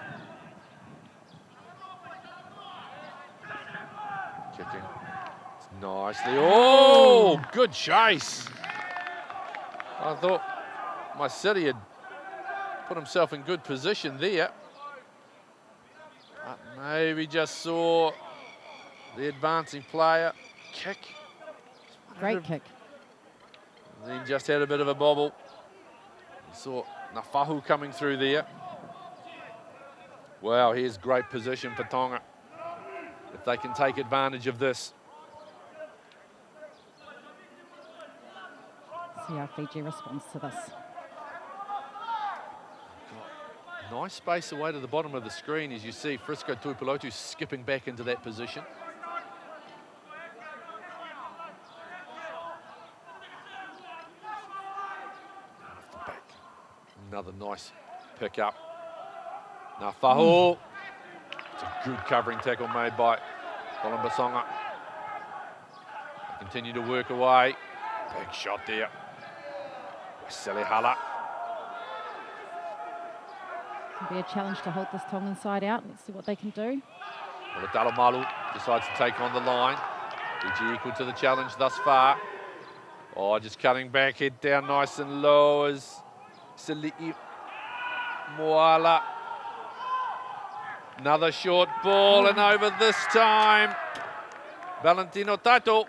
Kicking. It's nicely. Oh, good chase. I thought my city had put himself in good position there. Maybe just saw the advancing player kick. Great kick. Then just had a bit of a bobble. Saw Nafahu coming through there. Wow, here's great position for Tonga. If they can take advantage of this. See how Fiji responds to this. Nice space away to the bottom of the screen as you see Frisco Tuipulotu skipping back into that position. Off the back. Another nice pick up. Now Fahu. It's a good covering tackle made by Basonga. Continue to work away. Big shot there. Selehala. It'll be a challenge to hold this Tongan side out. Let's see what they can do. Well, Dalamalu decides to take on the line. Fiji equal to the challenge thus far. Oh, just cutting back, head down nice and low as Sali'i Moala. Another short ball, and over this time, Valentino Tato.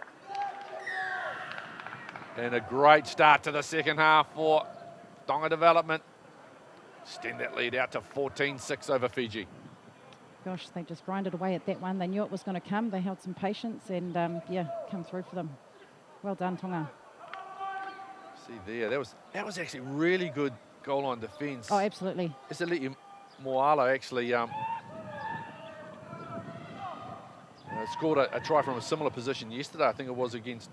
And a great start to the second half for Tonga Development. Extend that lead out to 14-6 over Fiji. Gosh, they just grinded away at that one. They knew it was going to come. They held some patience and, yeah, come through for them. Well done, Tonga. See there, that was actually really good goal line defence. Oh, absolutely. Isali'i Moala actually scored a try from a similar position yesterday. I think it was against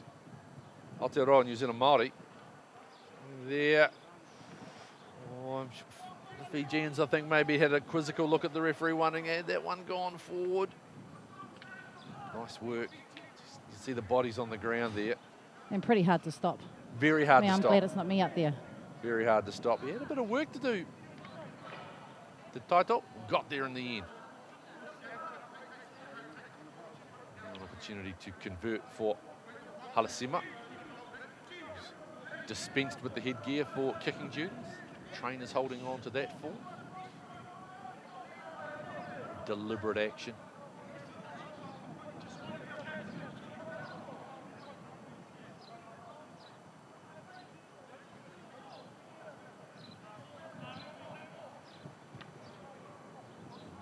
Aotearoa New Zealand Māori. There. Oh, the Fijians, I think, maybe had a quizzical look at the referee, wanting had that one gone forward. Nice work. You see the bodies on the ground there. And pretty hard to stop. Very hard to stop. I'm glad it's not me up there. Very hard to stop. He had a bit of work to do. The Taito got there in the end. An opportunity to convert for Halasima. Dispensed with the headgear for kicking duties. Trainers holding on to that for. Deliberate action.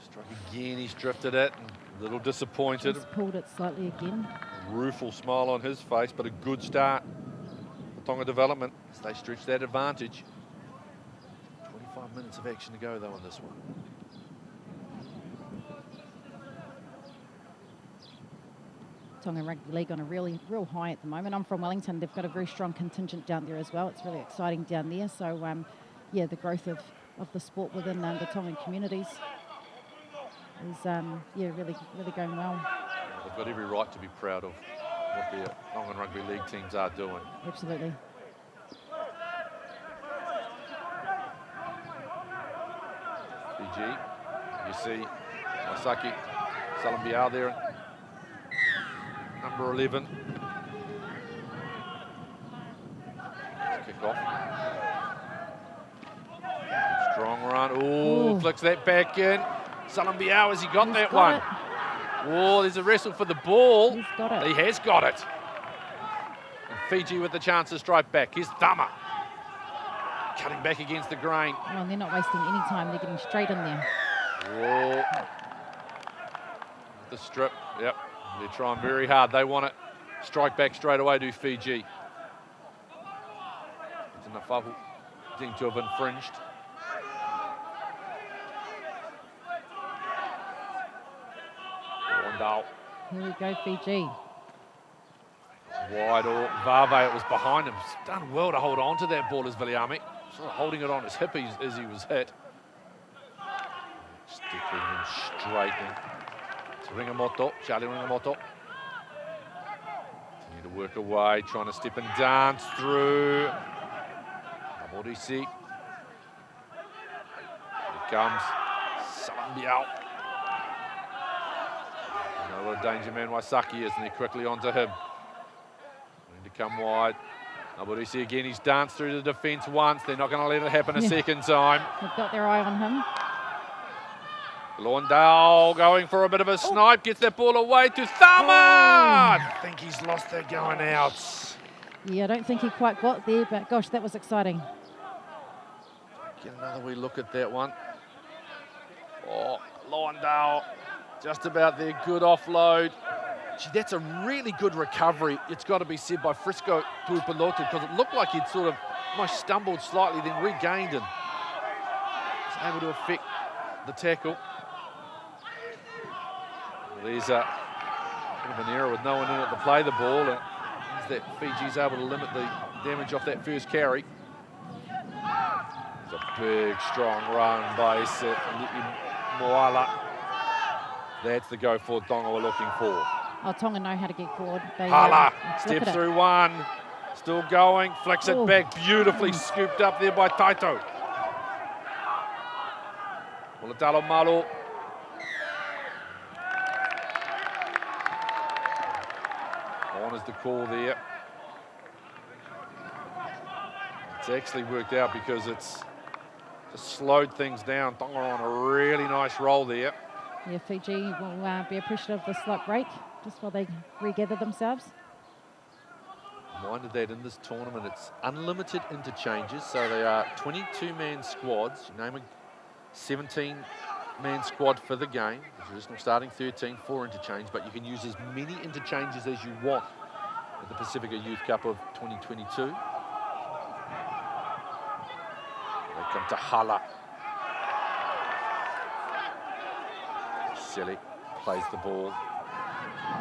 Struck again, he's drifted it, and a little disappointed. He's pulled it slightly again. Rueful smile on his face, but a good start for Tonga Development as they stretch that advantage. 25 minutes of action to go though on this one. Tonga Rugby League on a real high at the moment. I'm from Wellington. They've got a very strong contingent down there as well. It's really exciting down there. So, yeah, the growth of the sport within the Tongan communities is, yeah, really going well. They've got every right to be proud of what their Tongan Rugby League teams are doing. Absolutely. Fiji, you see Masaki Salambiao there, number 11. Kick off. Strong run. Oh, flicks that back in. Salambiao, has he got that one? Oh, there's a wrestle for the ball. He's got it. He has got it. And Fiji with the chance to strike back. Here's Thama. Cutting back against the grain. Oh, and they're not wasting any time. They're getting straight in there. Oh. The strip, yep. They're trying very hard. They want it. Strike back straight away to Fiji. It's enough Fahu seem to have infringed. Wandale. Here we go, Fiji. Wide or Vave, it was behind him. He's done well to hold on to that ball as Viliame. Sort of holding it on his hip as he was hit. Stepping and straightening. It's Ringamoto, Charlie Ringamoto. Continue to work away, trying to step and dance through. Morisi. Here comes Salambiao. You know what a danger man Waisaki is, and they're quickly onto him. Going to come wide. Naborisi again, he's danced through the defence once. They're not going to let it happen a second time. They've got their eye on him. Lawndale going for a bit of a snipe, gets that ball away to Thama. I think he's lost that going out. Yeah, I don't think he quite got there, but gosh, that was exciting. Get another wee look at that one. Oh, Lawndale, just about there, good offload. Gee, that's a really good recovery, it's got to be said, by Frisco Tuipulotu, because it looked like he'd sort of almost stumbled slightly, then regained and was able to affect the tackle. There's a bit of an error with no one in it to play the ball, and that Fiji's able to limit the damage off that first carry. It's a big, strong run by Moala. That's the go for Tonga we're looking for. Oh, Tonga know how to get forward. They, Hala steps through one, still going, flicks it back, beautifully scooped up there by Taito. Mulatalo Malu. On is the call there. It's actually worked out because it's just slowed things down. Tonga on a really nice roll there. Yeah, Fiji will be appreciative of the slight break just while they regather themselves. Reminded that in this tournament it's unlimited interchanges, so they are 22-man squads. You name a 17-man squad for the game. The original starting 13, 4 interchange, but you can use as many interchanges as you want at the Pasifika Youth Cup of 2022. They come to Hala. Silly plays the ball.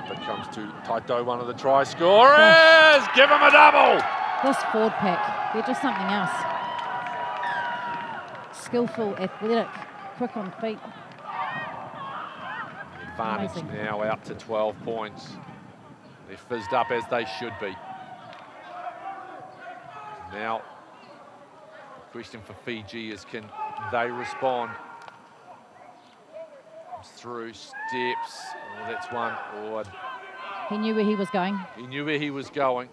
That comes to Taito, one of the try scorers. Give him a double. This forward pack, they're just something else. Skillful, athletic, quick on feet. Advantage Amazing. now out to 12 points. They're fizzed up as they should be. Now, the question for Fiji is, can they respond? Through steps. Oh, that's one. Oh, He knew where he was going. he knew where he was going.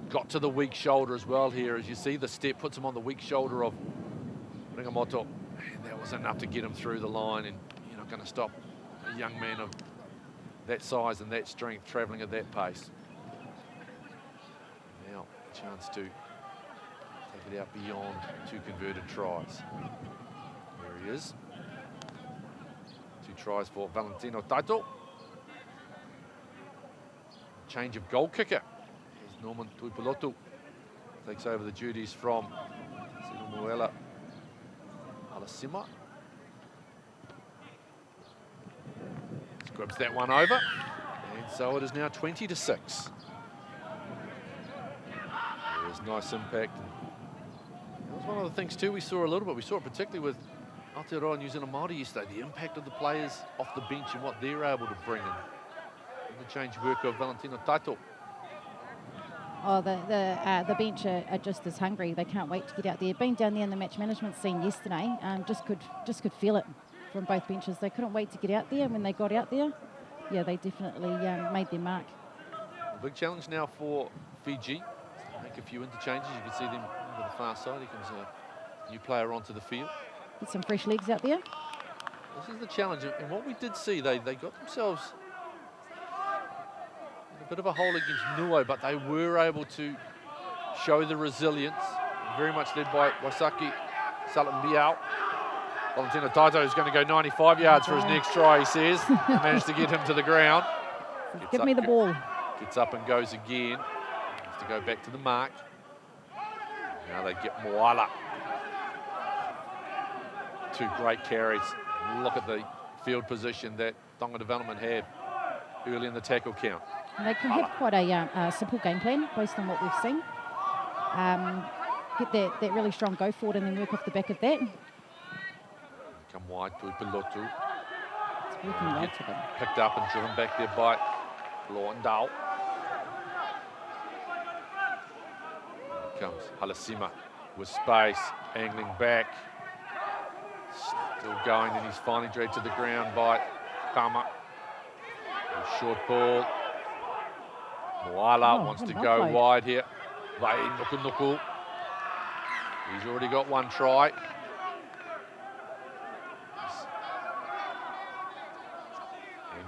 Got to the weak shoulder as well here. As you see, the step puts him on the weak shoulder of Ringamoto. And that was enough to get him through the line. And you're not going to stop a young man of that size and that strength travelling at that pace. Now, a chance to take it out beyond 2 converted tries. There he is. 2 tries for Valentino Taito. Change of goal kicker. Here's Norman Tuipulotu. Takes over the duties from Sinumoela Alasima. Scribs that one over. And so it is now 20-6. There's nice impact. That was one of the things too we saw a little bit. We saw it particularly with Aotearoa New Zealand Māori yesterday, the impact of the players off the bench and what they're able to bring in. The change work of Valentino Taito. Oh, the bench are just as hungry. They can't wait to get out there. Been down there in the match management scene yesterday, just could feel it from both benches. They couldn't wait to get out there, and when they got out there, yeah, they definitely made their mark. A big challenge now for Fiji. Make a few interchanges. You can see them over the far side. Here comes a new player onto the field. Get some fresh legs out there. This is the challenge, and what we did see, they got themselves in a bit of a hole against Nuo, but they were able to show the resilience, very much led by Waisaki Salambiao. Valentino Taito is going to go 95 yards for his next try, he says. Managed to get him to the ground. Give me the ball. Gets up and goes again. Has to go back to the mark. Now they get Moala. 2 great carries. Look at the field position that Tonga Development had early in the tackle count. And they can have quite a simple game plan based on what we've seen. Get that really strong go forward and then work off the back of that. Come wide to Pilotu. It's working well for them. Picked up and driven back there by Lawndale. Here comes Halasima with space, angling back. Still going, and he's finally dragged to the ground by Kama. Short ball. Moala wants to go wide here. Vai Nuku. He's already got 1 try.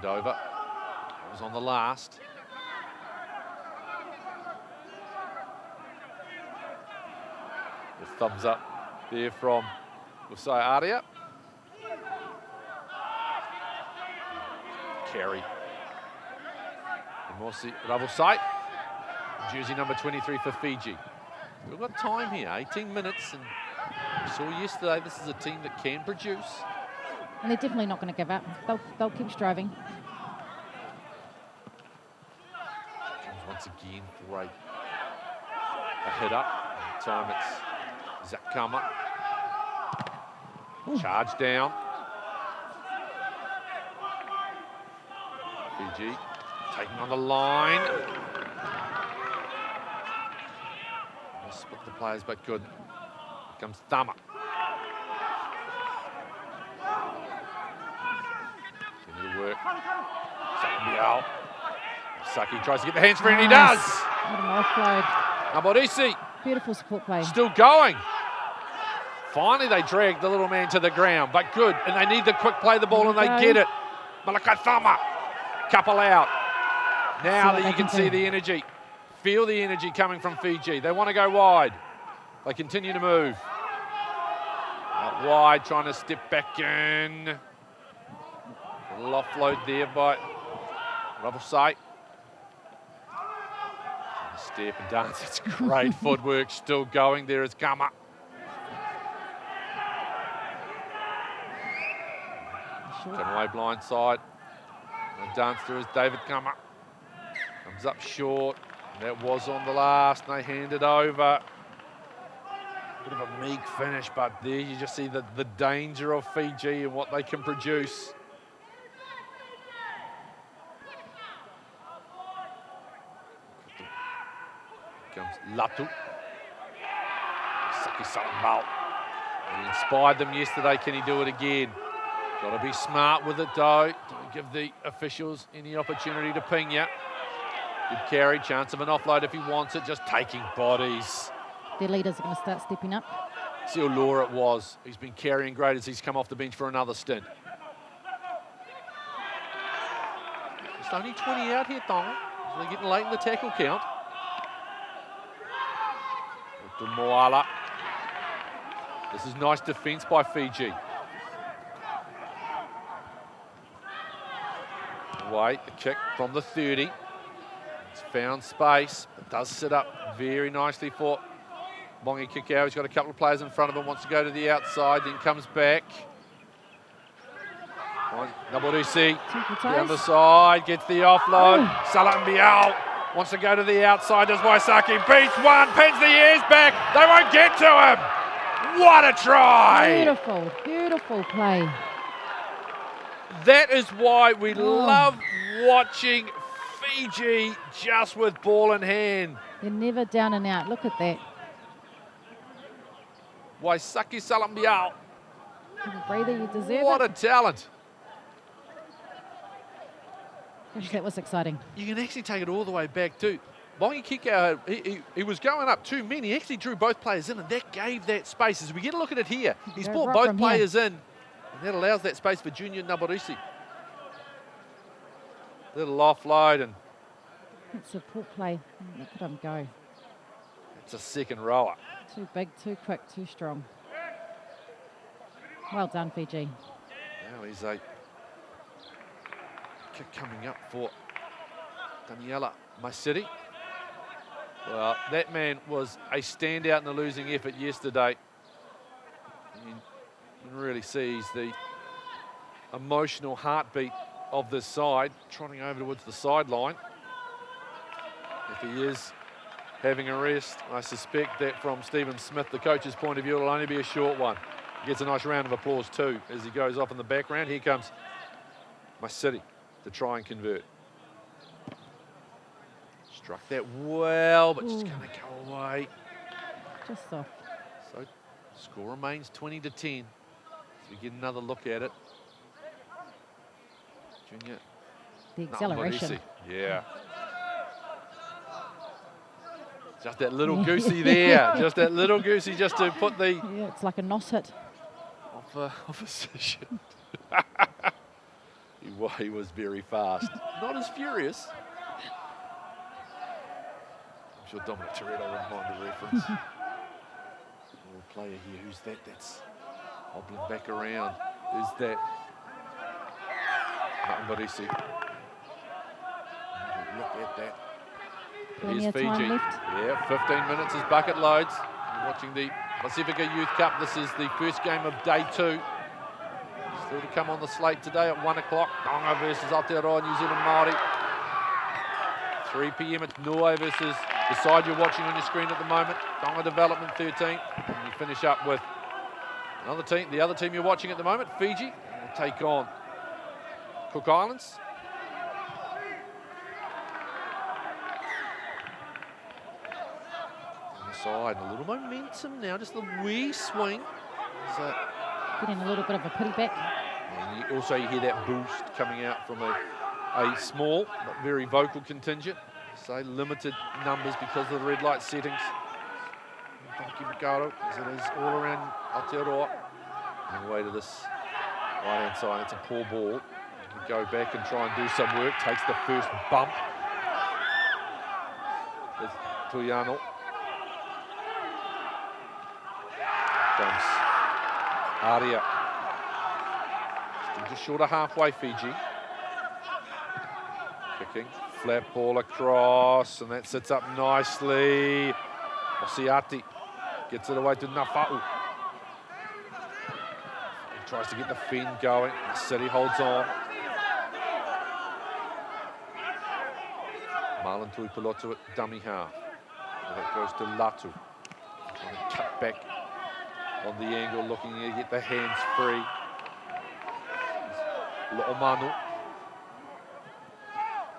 Handover. It was on the last. The thumbs up there from Usai Aria. Carey. Mosi Ravosai. Jersey number 23 for Fiji. We've got time here, 18 minutes. And we saw yesterday this is a team that can produce. And they're definitely not going to give up. They'll keep striving. Once again for a hit up. This time it's Zakama. Charge down. Fiji taking on the line. Split the players, but good. Here comes Thama. Continue to work. Saki Saki tries to get the hands free, and he does. What an offload. Naborisi. Beautiful support play. Still going. Finally, they drag the little man to the ground, but good. And they need the quick play the ball, and they get it. Malakai Thama. Couple out. Now that you can see the energy. Feel the energy coming from Fiji. They want to go wide. They continue to move. Out wide, trying to step back in. A little offload there by Ravosai. Step and dance. It's great footwork still going. There is Kama. Turn away blind side. Dance through is David Kama. Comes up short. That was on the last, and they hand it over. Bit of a meek finish, but there you just see the danger of Fiji and what they can produce. Here comes Latu. Saki Salambal. He inspired them yesterday. Can he do it again? Got to be smart with it, though. Don't give the officials any opportunity to ping you. Good carry, chance of an offload if he wants it, just taking bodies. Their leaders are going to start stepping up. See how Law it was. He's been carrying great as he's come off the bench for another stint. It's only 20 out here, Tonga. They're getting late in the tackle count. To Moala. This is nice defence by Fiji. Wait, the kick from the 30. It's found space. It does sit up very nicely for Bongi Kikau. He's got a couple of players in front of him, wants to go to the outside, then comes back. Naborusi, down the side, gets the offload. Salambiao wants to go to the outside, does Waisaki, beats one, pins the ears back. They won't get to him. What a try. Beautiful, beautiful play. That is why we love watching Fiji just with ball in hand. They're never down and out. Look at that. Waisaki Salambiao. Give a breather, you deserve What it. a talent. Gosh, that was exciting. You can actually take it all the way back too. Bongi Kikau, he was going up too many. He actually drew both players in, and that gave that space. As we get a look at it here, he's brought right both players in, and that allows that space for Junior Naborusi. Little offload, and It's a poor play. Look at him go. it's a second rower. Too big, too quick, too strong. Well done, Fiji. Now he's a kick coming up for Daniela Maisiri. Well, that man was a standout in the losing effort yesterday. You can really see he's the emotional heartbeat of this side, trotting over towards the sideline. If he is having a rest, I suspect that from Stephen Smith, the coach's point of view, it'll only be a short one. He gets a nice round of applause too as he goes off in the background. Here comes Maisiri to try and convert. Struck that well, but just going to go away. Just soft. So score remains 20-10. So we get another look at it. Junior. The acceleration. Yeah. Just that little goosey there. Just that little goosey just to put the... Yeah, it's like a nos hit. Opposition. He Well, he was very fast. Not as furious. I'm sure Dominic Toretto wouldn't mind the reference. Little player here. Who's that? That's hobbling back around. Who's that? Martin. Look at that. Here's Fiji. Yeah, 15 minutes as bucket loads. You're watching the Pasifika Youth Cup. This is the first game of day 2. Still to come on the slate today at 1 o'clock. Tonga versus Aotearoa, New Zealand Māori. 3 p.m. it's Niue versus the side you're watching on your screen at the moment. Tonga Development 13. And we finish up with another team. The other team you're watching at the moment, Fiji, will take on Cook Islands. On the side, a little momentum now, just a wee swing. Getting a little bit of a pity back. And you hear that boost coming out from a small but very vocal contingent. So limited numbers because of the red light settings. Donkey Mikaro, as it is all around Aotearoa. On the way to this right-hand side, it's a poor ball. Go back and try and do some work. Takes the first bump. With Tuyano. Comes Aria. Still just short of halfway, Fiji. Kicking. Flat ball across, and that sits up nicely. Osiati gets it away to Nafa'u. He tries to get the fin going. The City holds on. Marlon Tuipulotu at dummy half. And that goes to Latu. Trying to cut back on the angle, looking to get the hands free. Lo'omanu.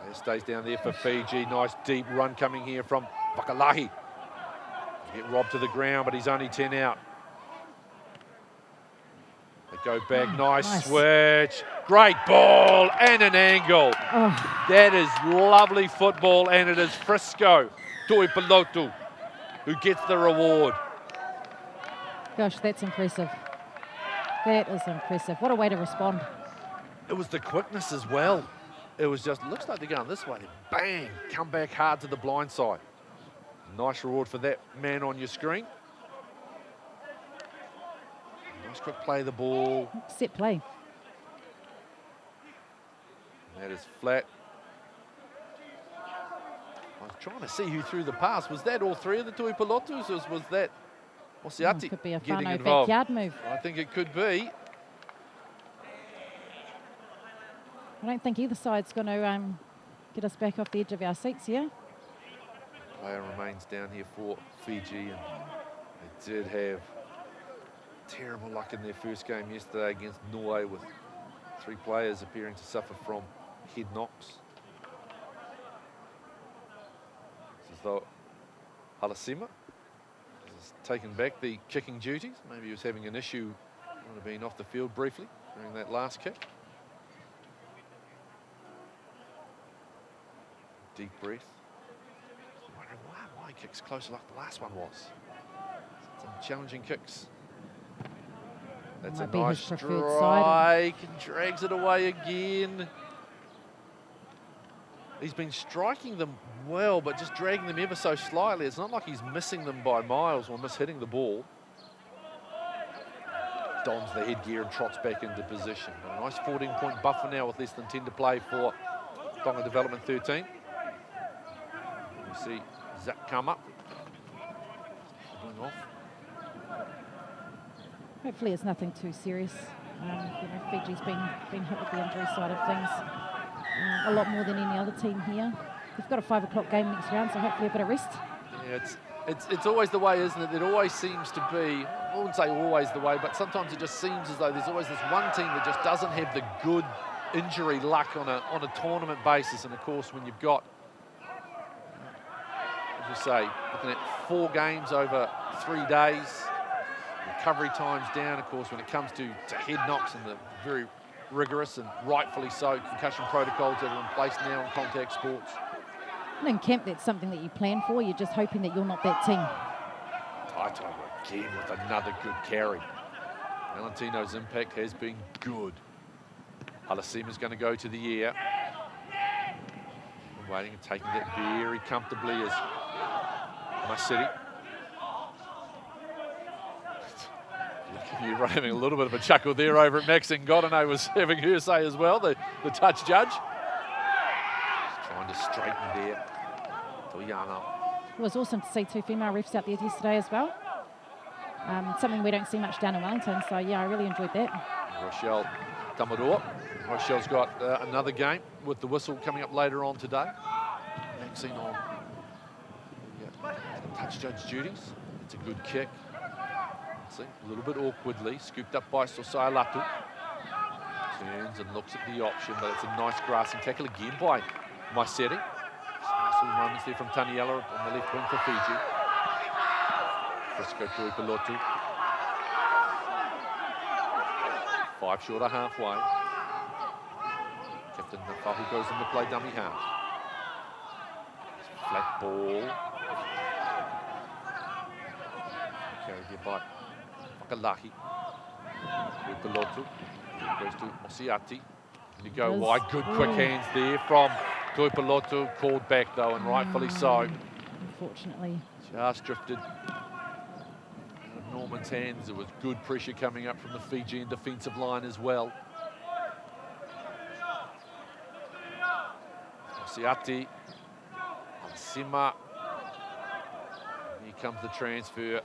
It stays down there for Fiji. Nice deep run coming here from Vakalahi. Get robbed to the ground, but he's only 10 out. They go back, nice switch. Great ball and an angle. Oh. That is lovely football, and it is Frisco Tuipulotu who gets the reward. Gosh, that's impressive. That is impressive. What a way to respond. It was the quickness as well. It was just, looks like they're going this way. Bang, come back hard to the blind side. Nice reward for that man on your screen. Nice quick play of the ball. Set play. That is flat. I was trying to see who threw the pass. Was that all 3 of the Tuipulotus, or was that Osiati Could be a getting whānau involved? backyard move. I think it could be. I don't think either side's going to get us back off the edge of our seats here. Player remains down here for Fiji, and they did have terrible luck in their first game yesterday against Niue, with 3 players appearing to suffer from head knocks. It's as though Halasima has taken back the kicking duties. Maybe he was having an issue, might have been off the field briefly during that last kick. Deep breath. Wondering why he kicks closer like the last one was. Some challenging kicks. That's a nice strike, and drags it away again. He's been striking them well, but just dragging them ever so slightly. It's not like he's missing them by miles or mishitting the ball. Dons the headgear and trots back into position. A nice 14-point buffer now with less than 10 to play for Tonga Development 13. We see Zach come up. Off. Hopefully it's nothing too serious. Fiji's been hit with the injury side of things a lot more than any other team here. We've got a 5 o'clock game next round, so hopefully a bit of rest. Yeah, it's always the way, isn't it? It always seems to be, I wouldn't say always the way, but sometimes it just seems as though there's always this one team that just doesn't have the good injury luck on a tournament basis. And of course, when you've got, as you say, looking at 4 games over 3 days, recovery times down, of course, when it comes to head knocks and the very rigorous and rightfully so concussion protocols that are in place now in contact sports. And in camp, that's something that you plan for. You're just hoping that you're not that team. Taitoa again with another good carry. Valentino's impact has been good. Alasima's going to go to the air. Waiting and taking it very comfortably as Masiri. You're having a little bit of a chuckle there over at Max, and Godinay was having her say as well, the touch judge. Just trying to straighten there. Toyana. It was awesome to see 2 female refs out there yesterday as well. Something we don't see much down in Wellington, so yeah, I really enjoyed that. Rochelle Tamarua. Rochelle's got another game with the whistle coming up later on today. Maxine on touch judge duties. It's a good kick. See, a little bit awkwardly, scooped up by Sosai Latu. Turns and looks at the option, but it's a nice grassing tackle again by Maiseri. Nice little moments there from Taniela on the left wing for Fiji. Frisco Tuipulotu. 5 short of halfway. Captain Nafahu goes in to play dummy half. Flat ball. Carried here by Fakalahi. Tuipulotu. Goes to Osiati. And you go wide. Good quick hands there from Tuipulotu. Called back though, and rightfully so. Unfortunately. Just drifted Norman's hands. There was good pressure coming up from the Fijian defensive line as well. Osiati, Sima. Here comes the transfer. You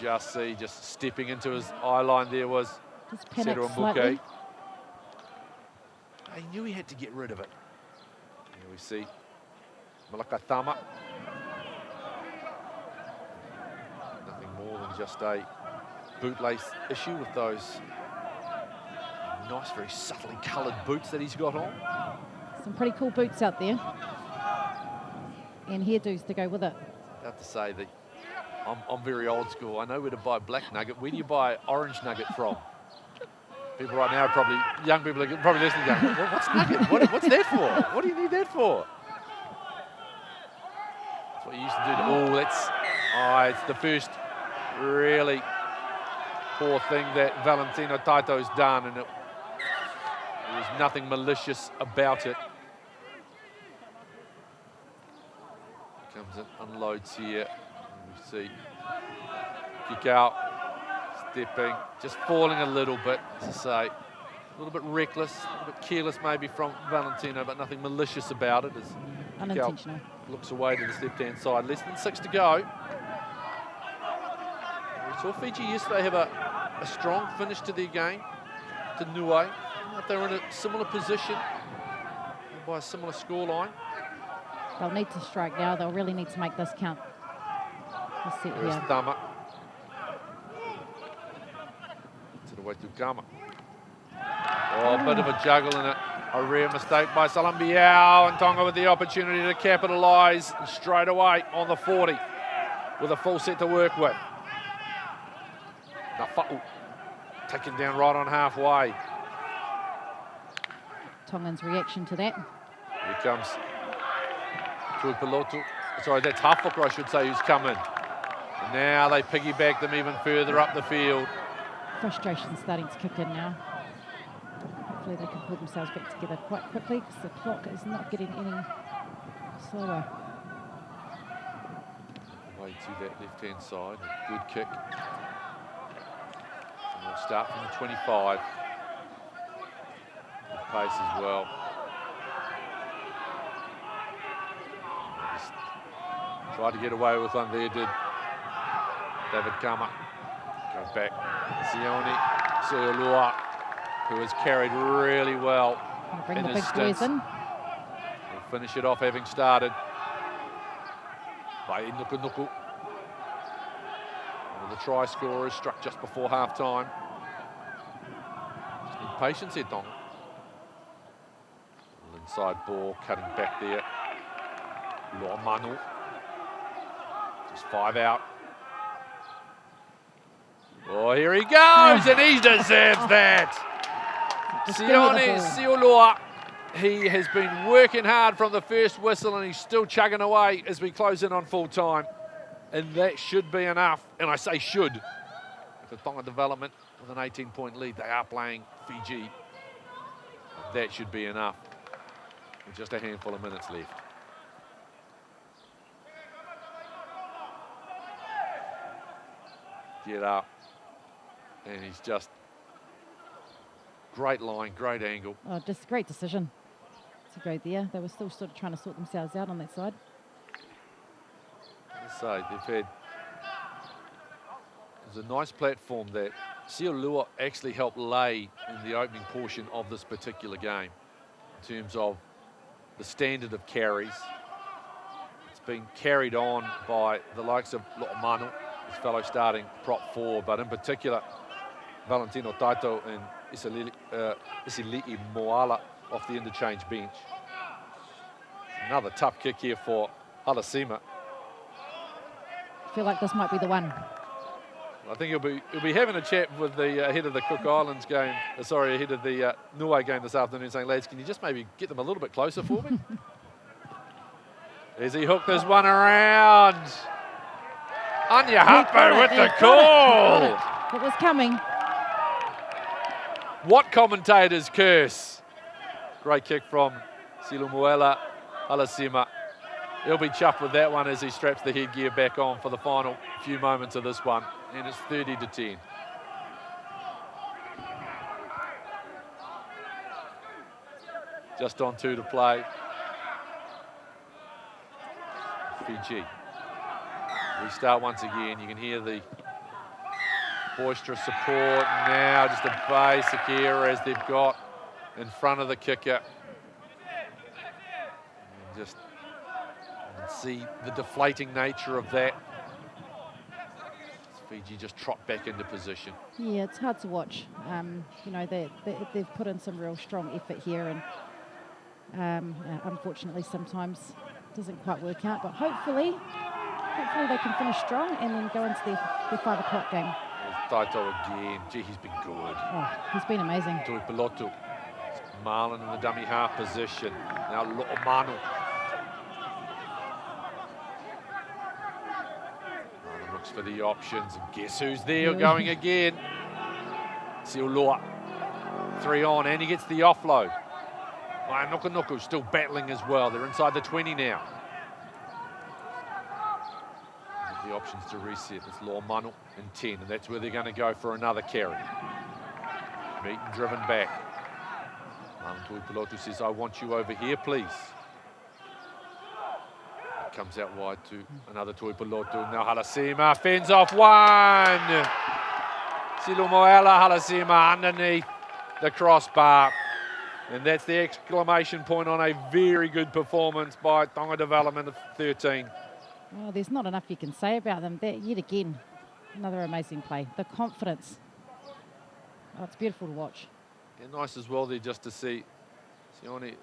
just see, just stepping into his eye line there was Seru Mbuke. He knew he had to get rid of it. Here we see Malakatama. Nothing more than just a bootlace issue with those nice, very subtly coloured boots that he's got on. Some pretty cool boots out there. And hairdos to go with it. I have to say that I'm very old school. I know where to buy black nugget. Where do you buy orange nugget from? People right now are probably, young people are probably listening going, what's nugget? What's that for? What do you need that for? That's what you used to do. It's the first really poor thing that Valentino Taito's done, and there's nothing malicious about it. Comes in, unloads here. We see kick out, stepping, just falling a little bit, as I say. A little bit reckless, a little bit careless maybe from Valentino, but nothing malicious about it. As unintentional. Looks away to the left-hand side. Less than 6 to go. We saw Fiji yesterday have a strong finish to their game, to Niue. They were in a similar position by a similar scoreline. They'll need to strike now. They'll really need to make this count. There's Tama. To the way to Gama. Oh, a bit of a juggle in it. A rare mistake by Salambiao, and Tonga with the opportunity to capitalise straight away on the 40 with a full set to work with. Nafa'u taken down right on halfway. Tongan's reaction to that. Here comes Tuipulotu. Sorry, that's Hafuka, I should say, who's come in. And now they piggyback them even further up the field. Frustration's starting to kick in now. Hopefully they can pull themselves back together quite quickly, because the clock is not getting any slower. Way to that left-hand side, a good kick. And we'll start from the 25. Good pace as well. Just tried to get away with one there, did David Kama. Go back. Sione Seolua, who has carried really well Bring in the his big boys stints. in. He'll finish it off having started by Nuku. One of the try scorers struck just before half-time. Just need patience here, Tonga. Inside ball, cutting back there. Luamanu. Just 5 out. Oh, here he goes, and he deserves that. Sione Seolua, he has been working hard from the first whistle, and he's still chugging away as we close in on full time. And that should be enough, and I say should, for Tonga development with an 18-point lead. They are playing Fiji. That should be enough with just a handful of minutes left. Get up. And he's just great line, great angle. Oh, just a great decision to go there. They were still sort of trying to sort themselves out on that side. So they've had, there's a nice platform that Siolua actually helped lay in the opening portion of this particular game in terms of the standard of carries. It's been carried on by the likes of Lo'omanu, his fellow starting prop 4, but in particular Valentino Taito and Isili'i Moala off the interchange bench. Another tough kick here for Halasima. I feel like this might be the one. I think he'll be having a chat with the head of the Cook Islands game, ahead of the Niue game this afternoon, saying, lads, can you just maybe get them a little bit closer for me? As he hooked this one around. Anya Hapu with the call. It was coming. What commentator's curse? Great kick from Silumuela Halasima. He'll be chuffed with that one as he straps the headgear back on for the final few moments of this one. And it's 30-10. Just on 2 to play. Fiji. We start once again. You can hear the boisterous support. Now just a basic error as they've got in front of the kicker. And just see the deflating nature of that. Fiji just trot back into position. Yeah, it's hard to watch. You know, they've put in some real strong effort here, and unfortunately sometimes it doesn't quite work out, but hopefully they can finish strong and then go into their 5 o'clock game. There's Taito again. Gee, he's been good. Oh, he's been amazing. Tui Pilotu. Marlon in the dummy half position. Now Lo'omanu. Looks for the options, and guess who's there going again? Siolua. 3 on, and he gets the offload. Nuku still battling as well. They're inside the 20 now. The options to reset. It's Lo'omanu in 10, and that's where they're going to go for another carry. Meaton driven back. Tui Pilotu says, I want you over here, please. Comes out wide to another Tui Pilotu. Now Halasima fends off one. Silumuela Halasima underneath the crossbar. And that's the exclamation point on a very good performance by Tonga Development of 13. Well, there's not enough you can say about them. That, yet again, another amazing play. The confidence. Oh, it's beautiful to watch. And nice as well there just to see Sione.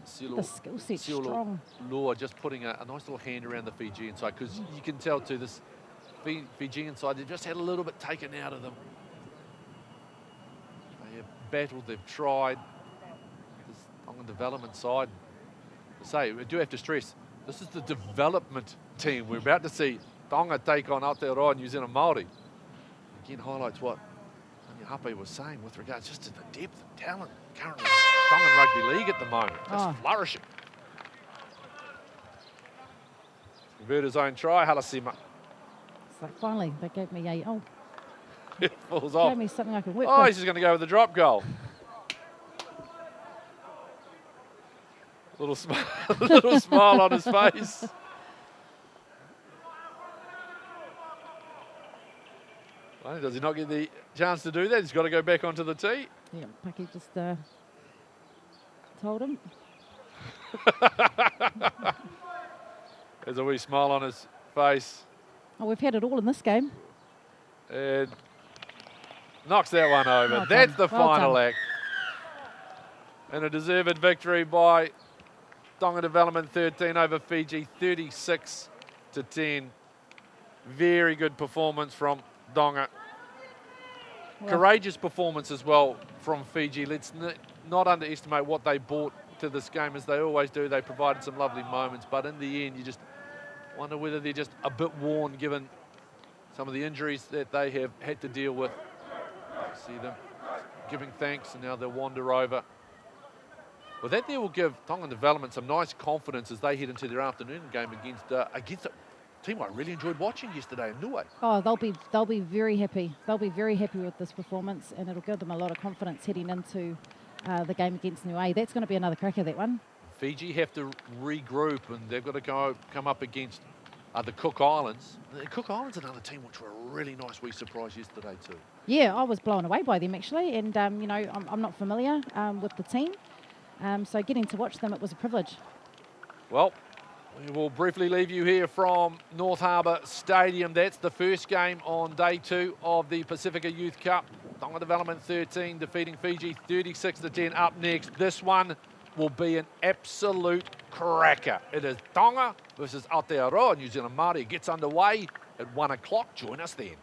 The skill set strong. Lua just putting a nice little hand around the Fijian side, because you can tell too, this Fijian side, they've just had a little bit taken out of them. They have battled, they've tried. This Tongan development side, to say, we do have to stress, this is the development team. We're about to see Tonga take on Aotearoa New Zealand Māori. Again, highlights what Anya Hape was saying with regards just to the depth of talent currently Tongan Rugby League at the moment, just flourishing. Convert his own try, Halasima. So finally, they gave me a, It falls off. Gave me something I can work Oh, with. he's just going to go with the drop goal. Little smile on his face. Well, does he not get the chance to do that? He's got to go back onto the tee. Yeah, Paki just told him. There's a wee smile on his face. Oh, we've had it all in this game. And knocks that one over. Well That's done. the Well final done. act. And a deserved victory by Tonga Development 13 over Fiji, 36-10. Very good performance from Tonga. Well, Courageous performance as well from Fiji. Let's not underestimate what they brought to this game, as they always do. They provided some lovely moments, but in the end, you just wonder whether they're just a bit worn given some of the injuries that they have had to deal with. See them giving thanks, and now they'll wander over Well, that there will give Tongan Development some nice confidence as they head into their afternoon game against a team I really enjoyed watching yesterday in Niue. Oh, they'll be very happy. They'll be very happy with this performance, and it'll give them a lot of confidence heading into the game against Niue. That's going to be another cracker, that one. Fiji have to regroup, and they've got to come up against the Cook Islands. The Cook Islands, another team which were a really nice wee surprise yesterday too. Yeah, I was blown away by them actually, and you know, I'm not familiar with the team, so getting to watch them, it was a privilege. Well, we will briefly leave you here from North Harbour Stadium. That's the first game on day 2 of the Pasifika Youth Cup. Tonga Development 13 defeating Fiji 36-10. Up next, this one will be an absolute cracker. It is Tonga versus Aotearoa. New Zealand Māori gets underway at 1 o'clock. Join us then.